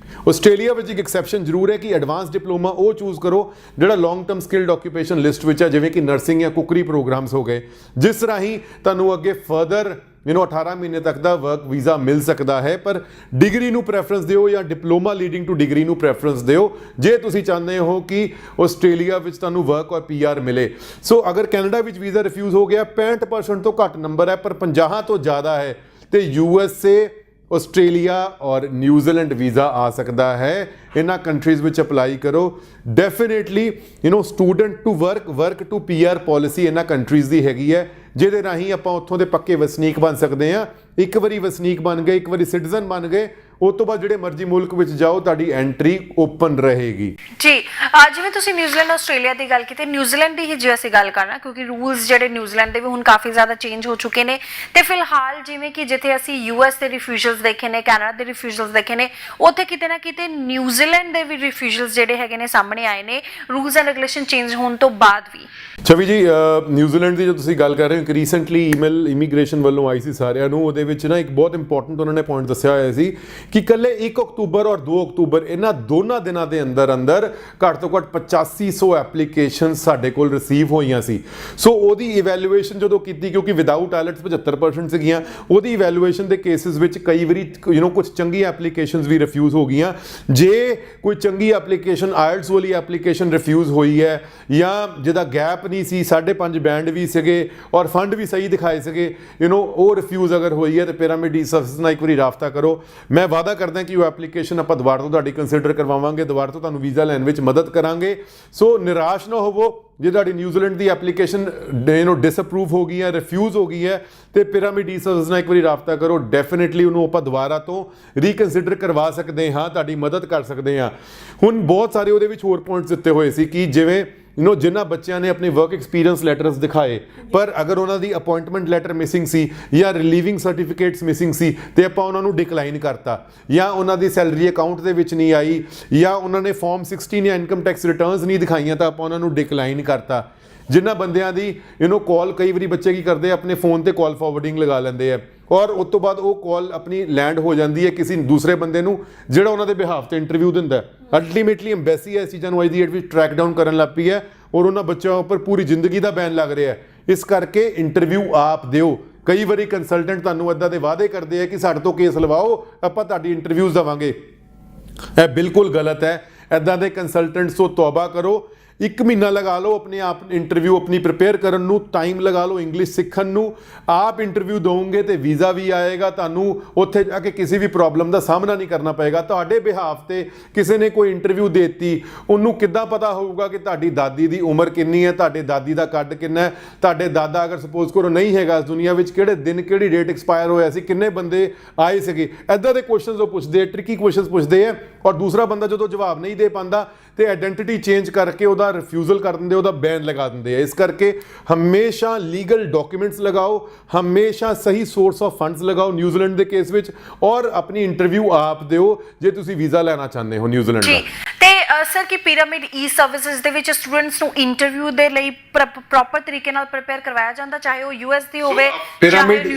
ਆਸਟ੍ਰੇਲੀਆ ਵਿੱਚ ਇੱਕ ਐਕਸੈਪਸ਼ਨ ਜ਼ਰੂਰ ਹੈ ਕਿ ਐਡਵਾਂਸ ਡਿਪਲੋਮਾ ਉਹ ਚੂਜ਼ ਕਰੋ ਜਿਹੜਾ long term skilled occupation list ਵਿੱਚ ਹੈ, ਜਿਵੇਂ ਕਿ ਨਰਸਿੰਗ ਜਾਂ ਕੁਕਰੀ ਪ੍ਰੋਗਰਾਮਸ ਹੋ ਗਏ, ਜਿਸ ਰਾਹੀਂ ਤੁਹਾਨੂੰ ਅੱਗੇ ਫਰਦਰ 18 ਮਹੀਨੇ ਤੱਕ ਦਾ ਵਰਕ ਵੀਜ਼ਾ ਮਿਲ ਸਕਦਾ ਹੈ। ਪਰ ਡਿਗਰੀ ਨੂੰ ਪ੍ਰੈਫਰੈਂਸ ਦਿਓ ਜਾਂ ਡਿਪਲੋਮਾ ਲੀਡਿੰਗ ਟੂ ਡਿਗਰੀ ਨੂੰ ਪ੍ਰੈਫਰੈਂਸ ਦਿਓ ਜੇ ਤੁਸੀਂ ਚਾਹੁੰਦੇ ਹੋ ਕਿ ਆਸਟ੍ਰੇਲੀਆ ਵਿੱਚ ਤੁਹਾਨੂੰ ਵਰਕ ਔਰ PR ਮਿਲੇ। ਸੋ ਅਗਰ ਕੈਨੇਡਾ ਵਿੱਚ ਵੀਜ਼ਾ ਰਿਫਿਊਜ਼ ਹੋ ਗਿਆ, 65% ਤੋਂ ਘੱਟ ਨੰਬਰ ਹੈ ਪਰ 50 ਤੋਂ ਜ਼ਿਆਦਾ ਹੈ, ਤੇ USA, ਆਸਟ੍ਰੇਲੀਆ ਔਰ ਨਿਊਜ਼ੀਲੈਂਡ ਵੀਜ਼ਾ ਆ ਸਕਦਾ ਹੈ। ਇਹਨਾਂ ਕੰਟਰੀਜ਼ ਵਿੱਚ ਅਪਲਾਈ ਕਰੋ। Definitely student to work to PR policy ਇਹਨਾਂ ਕੰਟਰੀਜ਼ ਦੀ ਹੈਗੀ ਹੈ, ਜਿਹਦੇ ਰਾਹੀਂ ਆਪਾਂ ਉੱਥੋਂ ਦੇ ਪੱਕੇ ਵਸਨੀਕ ਬਣ ਸਕਦੇ ਹਾਂ। ਇੱਕ ਵਾਰੀ ਵਸਨੀਕ ਬਣ ਗਏ, ਇੱਕ ਵਾਰੀ ਸਿਟੀਜ਼ਨ ਬਣ ਗਏ, ਉਸ ਤੋਂ ਬਾਅਦ ਜਿਹੜੇ ਮਰਜ਼ੀ ਮੁਲਕ ਵਿੱਚ ਜਾਓ, ਤੁਹਾਡੀ ਐਂਟਰੀ ਓਪਨ ਰਹੇਗੀ। ਜੀ, ਜਿਵੇਂ ਤੁਸੀਂ ਨਿਊਜ਼ੀਲੈਂਡ ਆਸਟ੍ਰੇਲੀਆ ਦੀ ਗੱਲ ਕੀਤੀ, ਨਿਊਜ਼ੀਲੈਂਡ ਦੀ ਹੀ ਜੇ ਅਸੀਂ ਗੱਲ ਕਰਨਾ, ਕਿਉਂਕਿ ਰੂਲਸ ਜਿਹੜੇ ਨਿਊਜ਼ੀਲੈਂਡ ਦੇ ਵੀ ਹੁਣ ਕਾਫੀ ਜ਼ਿਆਦਾ ਚੇਂਜ ਹੋ ਚੁੱਕੇ ਨੇ, ਤੇ ਫਿਲਹਾਲ ਜਿਵੇਂ ਕਿ ਜਿੱਥੇ ਅਸੀਂ US ਦੇ ਰਿਫਿਊਜ਼ਲਸ ਦੇਖੇ ਨੇ, ਕੈਨੇਡਾ ਦੇ ਰਿਫਿਊਜ਼ਲਸ ਦੇਖੇ ਨੇ, ਉੱਥੇ ਕਿਤੇ ਨਾ ਕਿਤੇ ਨਿਊਜ਼ੀਲੈਂਡ ਦੇ ਵੀ ਰਿਫਿਊਜ਼ਲਸ ਜਿਹੜੇ ਹੈਗੇ ਨੇ ਸਾਹਮਣੇ ਆਏ ਨੇ ਰੂਲਸ ਐਂਡ ਰੈਗੂਲੇਸ਼ਨ ਚੇਂਜ ਹੋਣ ਤੋਂ ਬਾਅਦ ਵੀ। ਛਵੀ ਜੀ, ਨਿਊਜ਼ੀਲੈਂਡ ਦੀ ਜੋ ਤੁਸੀਂ ਗੱਲ ਕਰ ਰਹੇ ਹੋ, ਇੱਕ ਰੀਸੈਂਟਲੀ ਈਮੇਲ ਇਮੀਗ੍ਰੇਸ਼ਨ ਵੱਲੋਂ ਆਈ ਸੀ ਸਾਰਿਆਂ ਨੂੰ। ਉਹਦੇ ਵਿੱਚ ਨਾ ਇੱਕ ਬਹੁਤ ਇੰਪੋਰਟੈਂਟ ਉਹਨਾਂ ਨੇ ਪੁਆਇੰਟ ਦੱਸਿਆ ਹੋਇਆ ਸੀ ਕਿ ਇਕੱਲੇ 1 ਅਕਤੂਬਰ ਔਰ 2 ਅਕਤੂਬਰ ਇਹਨਾਂ ਦੋਨਾਂ ਦਿਨਾਂ ਦੇ ਅੰਦਰ ਘੱਟ ਤੋਂ ਘੱਟ 8500 ਐਪਲੀਕੇਸ਼ਨ ਸਾਡੇ ਕੋਲ ਰਿਸੀਵ ਹੋਈਆਂ ਸੀ। ਸੋ ਉਹਦੀ ਇਵੈਲੂਏਸ਼ਨ ਜਦੋਂ ਕੀਤੀ, ਕਿਉਂਕਿ ਵਿਦਆਊਟ ਆਇਲਟਸ 75% ਸੀਗੀਆਂ, ਉਹਦੀ ਇਵੈਲੂਏਸ਼ਨ ਦੇ ਕੇਸਿਸ ਵਿੱਚ ਕਈ ਵਾਰੀ ਕੁਝ ਚੰਗੀ ਐਪਲੀਕੇਸ਼ਨਸ ਵੀ ਰਿਫਿਊਜ਼ ਹੋ ਗਈਆਂ। ਜੇ ਕੋਈ ਚੰਗੀ ਐਪਲੀਕੇਸ਼ਨ, ਆਇਲਟਸ ਵਾਲੀ ਐਪਲੀਕੇਸ਼ਨ ਰਿਫਿਊਜ਼ ਹੋਈ ਹੈ ਜਾਂ ਜਿਹਦਾ ਗੈਪ ਨਹੀਂ ਸੀ, 5.5 ਬੈਂਡ ਵੀ ਸੀਗੇ ਔਰ ਫੰਡ ਵੀ ਸਹੀ ਦਿਖਾਏ ਸੀਗੇ, ਉਹ ਰਿਫਿਊਜ਼ ਅਗਰ ਹੋਈ ਹੈ ਤੇ ਪਿਰਾਮਿਡ ਸਰਵਿਸ ਨਾਲ ਇੱਕ ਵਾਰੀ ਰਾਬਤਾ ਕਰੋ। ਮੈਂ ਵਾਅਦਾ ਕਰਦਾ ਕਿ ਉਹ ਐਪਲੀਕੇਸ਼ਨ ਆਪਾਂ ਦੁਬਾਰਾ ਤੋਂ ਤੁਹਾਡੀ ਕੰਸੀਡਰ ਕਰਵਾਵਾਂਗੇ, ਦੁਬਾਰਾ ਤੋਂ ਤੁਹਾਨੂੰ ਵੀਜ਼ਾ ਲੈਣ ਵਿੱਚ ਮਦਦ ਕਰਾਂਗੇ। ਸੋ ਨਿਰਾਸ਼ ਨਾ ਹੋਵੋ ਜੇ ਤੁਹਾਡੀ ਨਿਊਜ਼ੀਲੈਂਡ ਦੀ ਐਪਲੀਕੇਸ਼ਨ ਡਿਸਅਪਰੂਵ ਹੋ ਗਈ ਹੈ, ਰਿਫਿਊਜ਼ ਹੋ ਗਈ ਹੈ, ਤੇ ਪਿਰਾਮਿਡ ਸਰਵਿਸ ਨਾਲ ਇੱਕ ਵਾਰੀ ਰਾਬਤਾ ਕਰੋ। ਡੈਫੀਨੇਟਲੀ ਉਹਨੂੰ ਆਪਾਂ ਦੁਬਾਰਾ ਤੋਂ ਰੀਕਨਸੀਡਰ ਕਰਵਾ ਸਕਦੇ ਹਾਂ, ਤੁਹਾਡੀ ਮਦਦ ਕਰ ਸਕਦੇ ਹਾਂ। ਹੁਣ ਬਹੁਤ ਸਾਰੇ ਉਹਦੇ ਵਿੱਚ ਹੋਰ ਪੁਆਇੰਟਸ ਦਿੱਤੇ ਹੋਏ ਸੀ ਕਿ ਜਿਵੇਂ ਜਿਨ੍ਹਾਂ ਬੱਚਿਆਂ ਨੇ ਆਪਣੇ ਵਰਕ ਐਕਸਪੀਰੀਅੰਸ ਲੈਟਰਸ ਦਿਖਾਏ, ਪਰ ਅਗਰ ਉਹਨਾਂ ਦੀ ਅਪਾਇੰਟਮੈਂਟ ਲੈਟਰ ਮਿਸਿੰਗ ਸੀ ਜਾਂ ਰਿਲੀਵਿੰਗ ਸਰਟੀਫਿਕੇਟਸ ਮਿਸਿੰਗ ਸੀ ਤੇ ਆਪਾਂ ਉਹਨਾਂ ਨੂੰ ਡਿਕਲਾਈਨ ਕਰਤਾ, ਜਾਂ ਉਹਨਾਂ ਦੀ ਸੈਲਰੀ ਅਕਾਊਂਟ ਦੇ ਵਿੱਚ ਨਹੀਂ ਆਈ, ਜਾਂ ਉਹਨਾਂ ਨੇ ਫਾਰਮ 16 ਜਾਂ ਇਨਕਮ ਟੈਕਸ ਰਿਟਰਨਸ ਨਹੀਂ ਦਿਖਾਈਆਂ ਤਾਂ ਆਪਾਂ ਉਹਨਾਂ ਨੂੰ ਡਿਕਲਾਈਨ ਕਰਤਾ। ਜਿਨ੍ਹਾਂ ਬੰਦਿਆਂ ਦੀ ਕਾਲ, ਕਈ ਵਾਰੀ ਬੱਚੇ ਕੀ ਕਰਦੇ ਆ, ਆਪਣੇ ਫੋਨ ਤੇ ਕਾਲ ਫਾਰਵਰਡਿੰਗ ਲਗਾ ਲੈਂਦੇ ਆ ਔਰ ਉਸ ਤੋਂ ਬਾਅਦ ਉਹ ਕਾਲ ਆਪਣੀ ਲੈਂਡ ਹੋ ਜਾਂਦੀ ਹੈ ਕਿਸੇ ਦੂਸਰੇ ਬੰਦੇ ਨੂੰ ਜਿਹੜਾ ਉਹਨਾਂ ਦੇ ਬਿਹਾਫ ਤੇ ਇੰਟਰਵਿਊ ਦਿੰਦਾ। ਅਲਟੀਮੇਟਲੀ ਐਮਬੈਸੀ ਇਸ ਚੀਜ਼ਾਂ ਨੂੰ ਅੱਜ ਦੀ ਡੇਟ ਵਿੱਚ ਟਰੈਕ ਡਾਊਨ ਕਰਨ ਲੱਗ ਪਈ ਹੈ ਔਰ ਉਹਨਾਂ ਬੱਚਿਆਂ ਉੱਪਰ ਪੂਰੀ ਜ਼ਿੰਦਗੀ ਦਾ ਬੈਨ ਲੱਗ ਰਿਹਾ ਹੈ। ਇਸ ਕਰਕੇ ਇੰਟਰਵਿਊ ਆਪ ਦਿਓ। ਕਈ ਵਾਰੀ ਕੰਸਲਟੈਂਟ ਤੁਹਾਨੂੰ ਇੱਦਾਂ ਦੇ ਵਾਅਦੇ ਕਰਦੇ ਆ ਕਿ ਸਾਡੇ ਤੋਂ ਕੇਸ ਲਵਾਓ, ਆਪਾਂ ਤੁਹਾਡੀ ਇੰਟਰਵਿਊਜ਼ ਦੇਵਾਂਗੇ। ਇਹ ਬਿਲਕੁਲ ਗਲਤ ਹੈ। ਇੱਦਾਂ ਦੇ ਕੰਸਲਟੈਂਟਸ ਤੋਂ ਤੌਬਾ ਕਰੋ। 1 ਮਹੀਨਾ ਲਗਾ ਲਓ ਆਪਣੇ ਆਪ ਇੰਟਰਵਿਊ ਆਪਣੀ ਪ੍ਰਿਪੇਅਰ ਕਰਨ ਨੂੰ, ਟਾਈਮ ਲਗਾ ਲਓ ਇੰਗਲਿਸ਼ ਸਿੱਖਣ ਨੂੰ। ਆਪ ਇੰਟਰਵਿਊ ਦੋਗੇ ਤੇ ਵੀਜ਼ਾ ਵੀ ਆਏਗਾ, ਤੁਹਾਨੂੰ ਉੱਥੇ ਜਾ ਕੇ ਕਿਸੇ ਵੀ ਪ੍ਰੋਬਲਮ ਦਾ ਸਾਹਮਣਾ ਨਹੀਂ ਕਰਨਾ ਪਏਗਾ। ਤੁਹਾਡੇ ਬਿਹਾਫ ਤੇ ਕਿਸੇ ਨੇ ਕੋਈ ਇੰਟਰਵਿਊ ਦੇ ਦਿੱਤੀ, ਉਹਨੂੰ ਕਿੱਦਾਂ ਪਤਾ ਹੋਊਗਾ ਕਿ ਤੁਹਾਡੀ ਦਾਦੀ ਦੀ ਉਮਰ ਕਿੰਨੀ ਹੈ, ਤੁਹਾਡੇ ਦਾਦੀ ਦਾ ਕੱਦ ਕਿੰਨਾ ਹੈ, ਤੁਹਾਡੇ ਦਾਦਾ ਅਗਰ ਸਪੋਜ਼ ਕਰੋ ਨਹੀਂ ਹੈਗਾ ਇਸ ਦੁਨੀਆ ਵਿੱਚ, ਕਿਹੜੇ ਦਿਨ ਕਿਹੜੀ ਡੇਟ ਐਕਸਪਾਇਰ ਹੋਇਆ ਸੀ, ਕਿੰਨੇ ਬੰਦੇ ਆਏ ਸੀਗੇ। ਇੱਦਾਂ ਦੇ ਕੁਐਸਚਨਸ ਉਹ ਪੁੱਛਦੇ ਆ, ਟ੍ਰਿਕੀ ਕੁਐਸਚਨਸ ਪੁੱਛਦੇ ਆ ਔਰ ਦੂਸਰਾ ਬੰਦਾ ਜਦੋਂ ਜਵਾਬ ਨਹੀਂ ਦੇ ਪਾਉਂਦਾ ਤੇ ਆਇਡੈਂਟੀਟੀ ਚੇਂਜ ਕਰਕੇ ਉਹਦਾ ਰਿਫਿਊਜ਼ਲ ਕਰ ਦਿੰਦੇ, ਉਹਦਾ ਬੈਨ ਲਗਾ ਦਿੰਦੇ ਆ। ਇਸ ਕਰਕੇ ਹਮੇਸ਼ਾ ਲੀਗਲ ਡਾਕੂਮੈਂਟਸ ਲਗਾਓ, ਹਮੇਸ਼ਾ ਸਹੀ ਸੋਰਸ ਆਫ ਫੰਡਸ ਲਗਾਓ ਨਿਊਜ਼ੀਲੈਂਡ ਦੇ ਕੇਸ ਵਿੱਚ, ਔਰ ਆਪਣੀ ਇੰਟਰਵਿਊ ਆਪ ਦਿਓ ਜੇ ਤੁਸੀਂ ਵੀਜ਼ਾ ਲੈਣਾ ਚਾਹੁੰਦੇ ਹੋ ਨਿਊਜ਼ੀਲੈਂਡ ਦਾ। ਤੇ ਸਰ ਕੀ ਪਿਰਾਮਿਡ ਈ ਸਰਵਿਸਿਜ਼ ਦੇ ਵਿੱਚ ਸਟੂਡੈਂਟਸ ਨੂੰ ਇੰਟਰਵਿਊ ਦੇ ਲਈ ਪ੍ਰੋਪਰ ਤਰੀਕੇ ਨਾਲ ਪ੍ਰਿਪੇਅਰ ਕਰਵਾਇਆ ਜਾਂਦਾ, ਚਾਹੇ ਉਹ ਯੂਐਸ ਦੀ ਹੋਵੇ? ਪਿਰਾਮਿਡ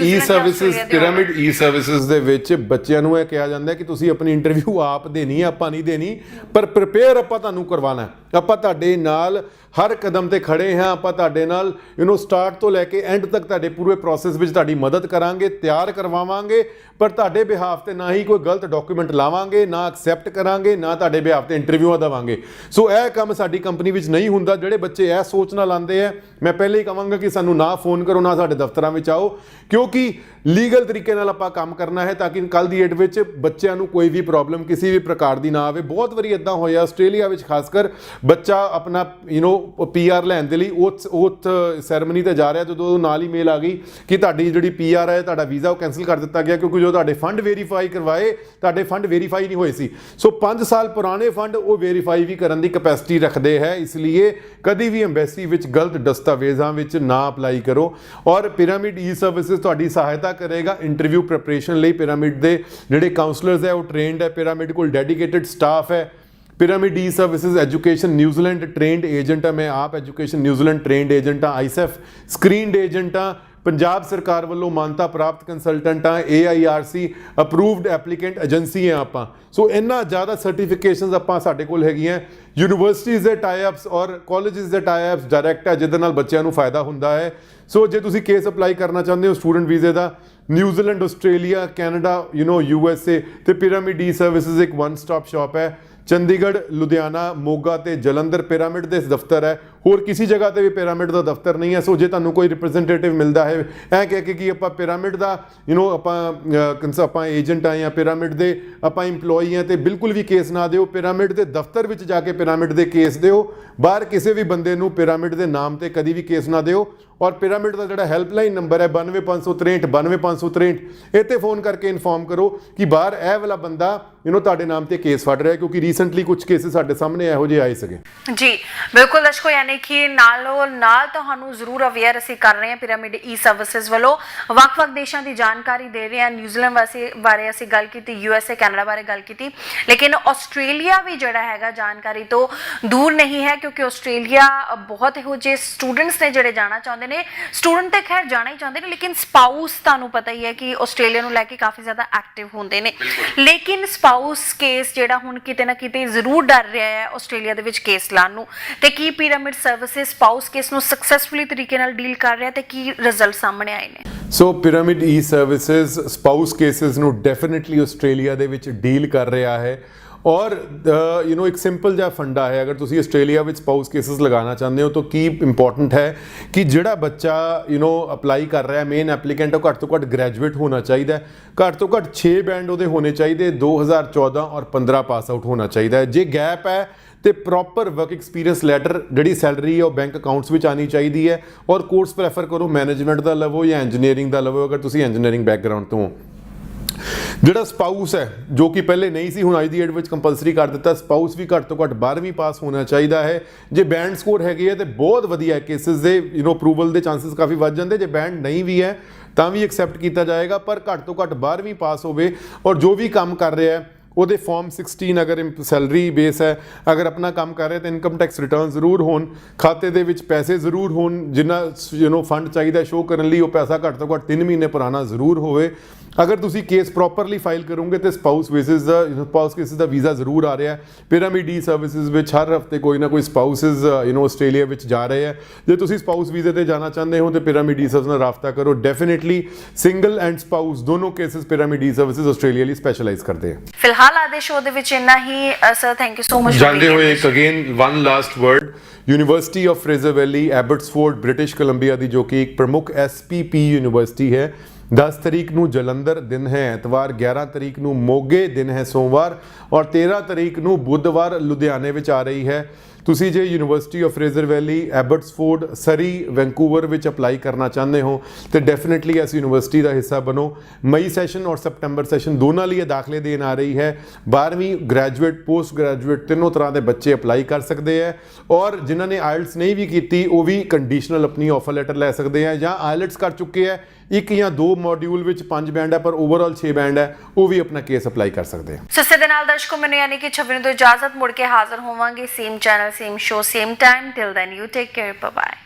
ਈ ਸਰਵਿਸਿਜ਼ ਦੇ ਵਿੱਚ ਬੱਚਿਆਂ ਨੂੰ ਇਹ ਕਿਹਾ ਜਾਂਦਾ ਕਿ ਤੁਸੀਂ ਆਪਣੀ ਇੰਟਰਵਿਊ ਆਪ ਦੇਣੀ ਹੈ, ਆਪਾਂ ਨਹੀਂ ਦੇਣੀ, ਪਰ ਪ੍ਰਿਪੇਅਰ ਆਪਾਂ ਤੁਹਾਨੂੰ ਕਰਵਾਉਣਾ। ਆਪਾਂ ਤੁਹਾਡੇ ਨਾਲ ਹਰ ਕਦਮ ਤੇ ਖੜੇ ਹਾਂ, ਆਪਾਂ ਤੁਹਾਡੇ ਨਾਲ ਸਟਾਰਟ ਤੋਂ ਲੈ ਕੇ ਐਂਡ ਤੱਕ ਤੁਹਾਡੇ ਪੂਰੇ ਪ੍ਰੋਸੈਸ ਵਿੱਚ ਤੁਹਾਡੀ ਮਦਦ ਕਰਾਂਗੇ, ਤਿਆਰ ਕਰਵਾਵਾਂਗੇ, ਪਰ ਤੁਹਾਡੇ ਬਿਹਾਫ ਤੇ ਨਾ ਹੀ ਕੋਈ ਗਲਤ ਡਾਕੂਮੈਂਟ ਲਾਵਾਂਗੇ, ਨਾ ਐਕਸੈਪਟ ਕਰਾਂਗੇ, ਨਾ ਤੁਹਾਡੇ ਬਿਹਾਫ ਤੇ ਇੰਟਰਵਿਊਆਂ ਦੇਵਾਂਗੇ। ਸੋ ਇਹ ਕੰਮ ਸਾਡੀ ਕੰਪਨੀ ਵਿੱਚ ਨਹੀਂ ਹੁੰਦਾ। ਜਿਹੜੇ ਬੱਚੇ ਇਹ ਸੋਚ ਨਾਲ ਆਉਂਦੇ ਆ, ਮੈਂ ਪਹਿਲੇ ਹੀ ਕਹਾਂਗਾ ਕਿ ਸਾਨੂੰ ਨਾ ਫੋਨ ਕਰੋ, ਨਾ ਸਾਡੇ ਦਫ਼ਤਰਾਂ ਵਿੱਚ ਆਓ, ਕਿਉਂਕਿ ਲੀਗਲ ਤਰੀਕੇ ਨਾਲ ਆਪਾਂ ਕੰਮ ਕਰਨਾ ਹੈ ਤਾਂ ਕਿ ਕੱਲ੍ਹ ਦੀ ਡੇਟ ਵਿੱਚ ਬੱਚਿਆਂ ਨੂੰ ਕੋਈ ਵੀ ਪ੍ਰੋਬਲਮ ਕਿਸੇ ਵੀ ਪ੍ਰਕਾਰ ਦੀ ਨਾ ਆਵੇ। ਬਹੁਤ ਵਾਰੀ ਇੱਦਾਂ ਹੋਇਆ ਆਸਟ੍ਰੇਲੀਆ ਵਿੱਚ, ਖਾਸ ਕਰ ਬੱਚਾ ਆਪਣਾ PR ਲੈਣ ਦੇ ਲਈ ਉਹ ਸੈਰਮਨੀ ਤੇ ਜਾ ਰਿਹਾ, ਜਦੋਂ ਨਾਲ ਹੀ ਮੇਲ ਆ ਗਈ ਕਿ ਤੁਹਾਡੀ ਜਿਹੜੀ PR ਹੈ, ਤੁਹਾਡਾ ਵੀਜ਼ਾ ਉਹ ਕੈਂਸਲ ਕਰ ਦਿੱਤਾ ਗਿਆ, ਕਿਉਂਕਿ ਜੋ ਤੁਹਾਡੇ ਫੰਡ ਵੈਰੀਫਾਈ ਕਰਵਾਏ, ਤੁਹਾਡੇ ਫੰਡ ਵੈਰੀਫਾਈ ਨਹੀਂ ਹੋਏ ਸੀ। ਸੋ 5 ਸਾਲ ਪੁਰਾਣੇ ਫੰਡ ਉਹ ਵੈਰੀਫਾਈ ਵੀ ਕਰਨ ਦੀ ਕੈਪੈਸਿਟੀ ਰੱਖਦੇ ਹੈ, ਇਸ ਲਈ ਕਦੀ ਵੀ ਐਮਬੈਸੀ ਵਿੱਚ ਗਲਤ ਦਸਤਾਵੇਜ਼ਾਂ ਵਿੱਚ ਨਾ ਅਪਲਾਈ ਕਰੋ। ਔਰ ਪਿਰਾਮਿਡ ਈ ਸਰਵਿਸਿਜ਼ ਤੁਹਾਡੀ ਸਹਾਇਤਾ ਕਰੇਗਾ ਇੰਟਰਵਿਊ ਪ੍ਰੈਪਰੇਸ਼ਨ ਲਈ। ਪਿਰਾਮਿਡ ਦੇ ਜਿਹੜੇ ਕਾਉਂਸਲਰਸ ਹੈ ਉਹ ਟ੍ਰੇਨਡ ਹੈ, ਪਿਰਾਮਿਡ ਕੋਲ ਡੈਡੀਕੇਟਡ ਸਟਾਫ ਹੈ। Pyramid e services education New Zealand trained agent ਹਾਂ, ਮੈਂ ਆਪ ਐਜੂਕੇਸ਼ਨ ਨਿਊਜ਼ੀਲੈਂਡ ਟ੍ਰੇਨਡ ਏਜੰਟ ਹਾਂ, ICEF ਸਕਰੀਨਡ ਏਜੰਟ ਹਾਂ, ਪੰਜਾਬ ਸਰਕਾਰ ਵੱਲੋਂ ਮਾਨਤਾ ਪ੍ਰਾਪਤ ਕੰਸਲਟੈਂਟ ਹਾਂ, AIRC ਅਪਰੂਵਡ ਐਪਲੀਕੈਂਟ ਏਜੰਸੀ ਹਾਂ ਆਪਾਂ। ਸੋ ਇੰਨਾ ਜ਼ਿਆਦਾ ਸਰਟੀਫਿਕੇਸ਼ਨਸ ਆਪਾਂ ਸਾਡੇ ਕੋਲ ਹੈਗੀਆਂ। ਯੂਨੀਵਰਸਿਟੀਜ਼ ਦੇ ਟਾਈ-ਅਪਸ ਔਰ ਕਾਲਜਿਸ ਦੇ ਟਾਈ-ਅਪਸ ਡਾਇਰੈਕਟ ਹੈ, ਜਿਹਦੇ ਨਾਲ ਬੱਚਿਆਂ ਨੂੰ ਫਾਇਦਾ ਹੁੰਦਾ ਹੈ। ਸੋ ਜੇ ਤੁਸੀਂ ਕੇਸ ਅਪਲਾਈ ਕਰਨਾ ਚਾਹੁੰਦੇ ਹੋ ਸਟੂਡੈਂਟ ਵੀਜ਼ੇ ਦਾ, ਨਿਊਜ਼ੀਲੈਂਡ, ਆਸਟ੍ਰੇਲੀਆ, ਕੈਨੇਡਾ, USA, ਤੇ ਪਿਰਾਮਿਡ ਈ ਸਰਵਿਸਿਜ਼ ਇੱਕ ਵਨ ਸਟਾਪ ਸ਼ਾਪ ਹੈ। ਚੰਡੀਗੜ੍ਹ, ਲੁਧਿਆਣਾ, ਮੋਗਾ ਤੇ ਜਲੰਧਰ ਪਿਰਾਮਿਡ ਦੇ ਦਫ਼ਤਰ ਹੈ, ਹੋਰ ਕਿਸੇ ਜਗ੍ਹਾ ਤੇ ਵੀ ਪਿਰਾਮਿਡ ਦਾ ਦਫ਼ਤਰ ਨਹੀਂ ਹੈ। ਸੋ ਜੇ ਤੁਹਾਨੂੰ ਕੋਈ ਰਿਪਰੈਜ਼ੈਂਟੇਟਿਵ ਮਿਲਦਾ ਹੈ ਇਹ ਕਹਿ ਕੇ ਕਿ ਆਪਾਂ ਪਿਰਾਮਿਡ ਦਾ ਆਪਾਂ ਏਜੰਟ ਆ ਜਾਂ ਪਿਰਾਮਿਡ ਦੇ ਆਪਾਂ ਇੰਪਲੋਈ ਆ, ਤੇ ਬਿਲਕੁਲ ਵੀ ਕੇਸ ਨਾ ਦਿਓ। ਪਿਰਾਮਿਡ ਦੇ ਦਫ਼ਤਰ ਵਿੱਚ ਜਾ ਕੇ ਪਿਰਾਮਿਡ ਦੇ ਕੇਸ ਦਿਓ, ਬਾਹਰ ਕਿਸੇ ਵੀ ਬੰਦੇ ਨੂੰ ਪਿਰਾਮਿਡ ਦੇ ਨਾਮ ਤੇ ਕਦੀ ਵੀ ਕੇਸ ਨਾ ਦਿਓ। ਔਰ ਪਿਰਾਮਿਡ ਦਾ ਜਿਹੜਾ ਹੈਲਪਲਾਈਨ ਨੰਬਰ ਹੈ 92563 92563, ਇਹ ਤੇ ਫੋਨ ਕਰਕੇ ਇਨਫੋਰਮ ਕਰੋ ਕਿ ਬਾਹਰ ਇਹ ਵਾਲਾ ਬੰਦਾ ਤੁਹਾਡੇ ਨਾਮ ਤੇ ਕੇਸ ਫੜ ਰਿਹਾ, ਕਿਉਂਕਿ ਰੀਸੈਂਟਲੀ ਕੁਝ ਕੇਸਿਸ ਸਾਡੇ ਸਾਹਮਣੇ ਇਹੋ ਜਿਹੇ ਆਏ ਸੀਗੇ। ਜੀ ਬਿਲਕੁਲ ਦਰਸ਼ਕੋ, ਯਾਨੀ ਕਿ ਨਾਲੋਂ ਨਾਲ ਤੁਹਾਨੂੰ ਜ਼ਰੂਰ ਅਵੇਅਰ ਅਸੀਂ ਕਰ ਰਹੇ ਹਾਂ। ਪਿਰਾਮਿਡ ਈ ਸਰਵਿਸਿਜ਼ ਵੱਲੋਂ ਵੱਖ-ਵੱਖ ਦੇਸ਼ਾਂ ਦੀ ਜਾਣਕਾਰੀ ਦੇ ਰਹੇ ਹਾਂ। ਨਿਊਜ਼ੀਲੈਂਡ ਬਾਰੇ ਅਸੀਂ ਗੱਲ ਕੀਤੀ, USA, ਕੈਨੇਡਾ ਬਾਰੇ ਗੱਲ ਕੀਤੀ, ਲੇਕਿਨ ਆਸਟ੍ਰੇਲੀਆ ਵੀ ਜਿਹੜਾ ਹੈਗਾ ਜਾਣਕਾਰੀ ਤੋਂ ਦੂਰ ਨਹੀਂ ਹੈ, ਕਿਉਂਕਿ ਆਸਟ੍ਰੇਲੀਆ ਬਹੁਤ ਇਹੋ ਜਿਹੇ ਸਟੂਡੈਂਟਸ ਨੇ ਜਿਹੜੇ ਜਾਣਾ ਚਾਹੁੰਦੇ ਨੇ। ਸਟੂਡੈਂਟ ਤੇ ਖੈਰ ਜਾਣਾ ਹੀ ਚਾਹੁੰਦੇ ਨੇ, ਲੇਕਿਨ ਸਪਾਊਸ ਤੁਹਾਨੂੰ ਪਤਾ ਹੀ ਹੈ ਕਿ ਆਸਟ੍ਰੇਲੀਆ ਨੂੰ ਲੈ ਕੇ ਕਾਫੀ ਜ਼ਿਆਦਾ ਐਕਟਿਵ ਹੁੰਦੇ ਨੇ। ਲੇਕਿਨ ਸਪਾਊਸ ਕੇਸ ਜਿਹੜਾ ਹੁਣ ਕਿਤੇ ਨਾ ਕਿਤੇ ਜ਼ਰੂਰ ਡਰ ਰਿਹਾ ਹੈ ਆਸਟ੍ਰੇਲੀਆ ਦੇ ਵਿੱਚ ਕੇਸ ਲਾਉਣ ਨੂੰ, ਤੇ ਕੀ ਪਿਰਾਮਿਡ ਸਰਵਿਸਿਜ਼ ਸਪਾਊਸ ਕੇਸ ਨੂੰ ਸਕਸੈਸਫੁਲੀ ਤਰੀਕੇ ਨਾਲ ਡੀਲ ਕਰ ਰਿਹਾ ਤੇ ਕੀ ਰਿਜ਼ਲਟ ਸਾਹਮਣੇ ਆਏ ਨੇ? ਸੋ pyramid e services spouse cases ਨੂੰ ਡੈਫੀਨਿਟਲੀ ਆਸਟ੍ਰੇਲੀਆ ਦੇ ਵਿੱਚ ਡੀਲ ਕਰ ਰਿਹਾ ਹੈ। ਔਰ ਇੱਕ ਸਿੰਪਲ ਜਿਹਾ ਫੰਡਾ ਹੈ, ਅਗਰ ਤੁਸੀਂ ਆਸਟ੍ਰੇਲੀਆ ਵਿੱਚ ਸਪਾਊਸ ਕੇਸਿਸ ਲਗਾਉਣਾ ਚਾਹੁੰਦੇ ਹੋ ਤਾਂ ਕੀ ਇੰਪੋਰਟੈਂਟ ਹੈ ਕਿ ਜਿਹੜਾ ਬੱਚਾ ਅਪਲਾਈ ਕਰ ਰਿਹਾ, ਮੇਨ ਐਪਲੀਕੈਂਟ, ਉਹ ਘੱਟ ਤੋਂ ਘੱਟ ਗ੍ਰੈਜੂਏਟ ਹੋਣਾ ਚਾਹੀਦਾ ਹੈ, ਘੱਟ ਤੋਂ ਘੱਟ 6 ਬੈਂਡ ਉਹਦੇ ਹੋਣੇ ਚਾਹੀਦੇ, 2014 ਔਰ 15 ਪਾਸ ਆਊਟ ਹੋਣਾ ਚਾਹੀਦਾ ਹੈ। ਜੇ ਗੈਪ ਹੈ ਤੇ ਪ੍ਰੋਪਰ ਵਰਕ ਐਕਸਪੀਰੀਅੰਸ ਲੈਟਰ, ਜਿਹੜੀ ਸੈਲਰੀ ਹੈ ਉਹ ਬੈਂਕ ਅਕਾਊਂਟਸ ਵਿੱਚ ਆਉਣੀ ਚਾਹੀਦੀ ਹੈ। ਔਰ ਕੋਰਸ ਪ੍ਰੈਫਰ ਕਰੋ ਮੈਨੇਜਮੈਂਟ ਦਾ ਲਵੋ ਜਾਂ ਇੰਜੀਨੀਅਰਿੰਗ ਦਾ ਲਵੋ, ਅਗਰ ਤੁਸੀਂ ਇੰਜੀਨੀਅਰਿੰਗ ਬੈਕਗਰਾਊਂਡ ਤੋਂ ਹੋ। ਜਿਹੜਾ ਸਪਾਊਸ ਹੈ, ਜੋ ਕਿ ਪਹਿਲੇ ਨਹੀਂ ਸੀ, ਹੁਣ ਅੱਜ ਦੀ ਡੇਟ ਵਿੱਚ ਕੰਪਲਸਰੀ ਕਰ ਦਿੱਤਾ, ਸਪਾਊਸ ਵੀ ਘੱਟ ਤੋਂ ਘੱਟ 12ਵੀਂ ਪਾਸ ਹੋਣਾ ਚਾਹੀਦਾ ਹੈ। ਜੇ ਬੈਂਡ ਸਕੋਰ ਹੈਗੀ ਹੈ ਤੇ ਬਹੁਤ ਵਧੀਆ, ਕੇਸਿਸ ਦੇ ਅਪਰੂਵਲ ਦੇ ਚਾਂਸਸ ਕਾਫੀ ਵੱਧ ਜਾਂਦੇ। ਜੇ ਬੈਂਡ ਨਹੀਂ ਵੀ ਹੈ ਤਾਂ ਵੀ ਐਕਸੈਪਟ ਕੀਤਾ ਜਾਏਗਾ, ਪਰ ਘੱਟ ਤੋਂ ਘੱਟ 12ਵੀਂ ਪਾਸ ਹੋਵੇ। ਔਰ ਜੋ ਵੀ ਕੰਮ ਕਰ ਰਿਹਾ ਹੈ ਉਹਦੇ ਫਾਰਮ 16 ਅਗਰ ਸੈਲਰੀ ਬੇਸ ਹੈ, ਅਗਰ ਆਪਣਾ ਕੰਮ ਕਰ ਰਿਹਾ ਤਾਂ ਇਨਕਮ ਟੈਕਸ ਰਿਟਰਨ ਜ਼ਰੂਰ ਹੋਣ, ਖਾਤੇ ਦੇ ਵਿੱਚ ਪੈਸੇ ਜ਼ਰੂਰ ਹੋਣ, ਜਿੰਨਾ ਫੰਡ ਚਾਹੀਦਾ ਸ਼ੋਅ ਕਰਨ ਲਈ ਉਹ ਪੈਸਾ ਘੱਟ ਤੋਂ ਘੱਟ 3 ਮਹੀਨੇ ਪੁਰਾਣਾ ਜ਼ਰੂਰ ਹੋਵੇ। ਅਗਰ ਤੁਸੀਂ ਕੇਸ ਪ੍ਰੋਪਰਲੀ ਫਾਈਲ ਕਰੋਗੇ ਤੇ ਸਪਾਊਸ ਕੇਸਿਸ ਦਾ ਵੀਜ਼ਾ ਜ਼ਰੂਰ ਆ ਰਿਹਾ ਹੈ। ਪਿਰਾਮਿਡ ਈ ਸਰਵਿਸਿਜ਼ ਵਿੱਚ ਹਰ ਹਫਤੇ ਕੋਈ ਨਾ ਕੋਈ ਸਪਾਊਸਿਸ ਆਸਟ੍ਰੇਲੀਆ ਵਿੱਚ ਜਾ ਰਹੇ ਹੈ। ਜੇ ਤੁਸੀਂ ਸਪਾਊਸ ਵੀਜ਼ੇ ਤੇ ਜਾਣਾ ਚਾਹੁੰਦੇ ਹੋ ਤੇ ਪਿਰਾਮਿਡ ਈ ਸਰਵਿਸ ਨਾਲ ਰਾਬਤਾ ਕਰੋ। ਡੈਫੀਨਿਟਲੀ ਸਿੰਗਲ ਐਂਡ ਸਪਾਊਸ ਦੋਨੋਂ cases Pyramid e services Australia ਲਈ ਸਪੈਸ਼ਲਾਈਜ਼ ਕਰਦੇ ਆ। ਫਿਲਹਾਲ ਆਦੇ ਸ਼ੋਅ ਦੇ ਵਿੱਚ ਇੰਨਾ ਹੀ sir, thank you so much. ਜਾਂਦੇ ਹੋਏ again one last word, University of Fraser Valley, Abbotsford, British Columbia ਦੀ, ਜੋ ਕਿ ਇੱਕ ਪ੍ਰਮੁੱਖ SPP ਯੂਨੀਵਰਸਿਟੀ ਹੈ। 10 ਤਾਰੀਖ ਨੂੰ ਜਲੰਧਰ, ਦਿਨ ਹੈ ਐਤਵਾਰ। 11 ਤਾਰੀਖ ਨੂੰ ਮੋਗੇ, ਦਿਨ ਹੈ ਸੋਮਵਾਰ। ਔਰ 13 ਤਾਰੀਖ ਨੂੰ ਬੁੱਧਵਾਰ ਲੁਧਿਆਣੇ ਵਿੱਚ ਆ ਰਹੀ ਹੈ। ਤੁਸੀਂ ਜੇ university of Fraser Valley, Abbotsford, Surrey, Vancouver ਵਿੱਚ ਅਪਲਾਈ ਕਰਨਾ ਚਾਹੁੰਦੇ ਹੋ ਤੇ ਡੈਫੀਨਿਟਲੀ ਇਸ ਯੂਨੀਵਰਸਿਟੀ ਦਾ ਹਿੱਸਾ ਬਣੋ। ਮਈ ਸੈਸ਼ਨ ਔਰ ਸਪਟੰਬਰ ਸੈਸ਼ਨ ਦੋਨਾਂ ਲਈ ਇਹ ਦਾਖਲੇ ਦੇਣ ਆ ਰਹੀ ਹੈ। 12ਵੀਂ ਗ੍ਰੈਜੂਏਟ, ਪੋਸਟ ਗ੍ਰੈਜੂਏਟ ਤਿੰਨੋਂ ਤਰ੍ਹਾਂ ਦੇ ਬੱਚੇ ਅਪਲਾਈ ਕਰ ਸਕਦੇ ਹੈ ਔਰ ਜਿਨ੍ਹਾਂ ਨੇ ਆਇਲਟਸ ਨਹੀਂ ਵੀ ਕੀਤੀ ਉਹ ਵੀ ਕੰਡੀਸ਼ਨਲ ਆਪਣੀ ਆਫਰ ਲੈਟਰ ਲੈ ਸਕਦੇ ਆ, ਜਾਂ ਆਇਲਟਸ ਕਰ ਚੁੱਕੇ ਹੈ, 1 ਜਾਂ 2 ਮੋਡਿਊਲ ਵਿੱਚ 5 ਬੈਂਡ ਹੈ ਪਰ ਓਵਰਆਲ 6 ਬੈਂਡ ਹੈ, ਉਹ ਵੀ ਆਪਣਾ ਕੇਸ ਅਪਲਾਈ ਕਰ ਸਕਦੇ ਆ। ਸੱਸੇ ਦੇ ਨਾਲ ਦਰਸ਼ਕੋ ਮੈਨੂੰ ਯਾਨੀ ਕਿ 26 ਨੂੰ ਤੋਂ ਇਜਾਜ਼ਤ, ਮੁੜ ਕੇ ਹਾਜ਼ਰ ਹੋਵਾਂਗੇ same channel, same show, same time. Till then you take care, bye bye.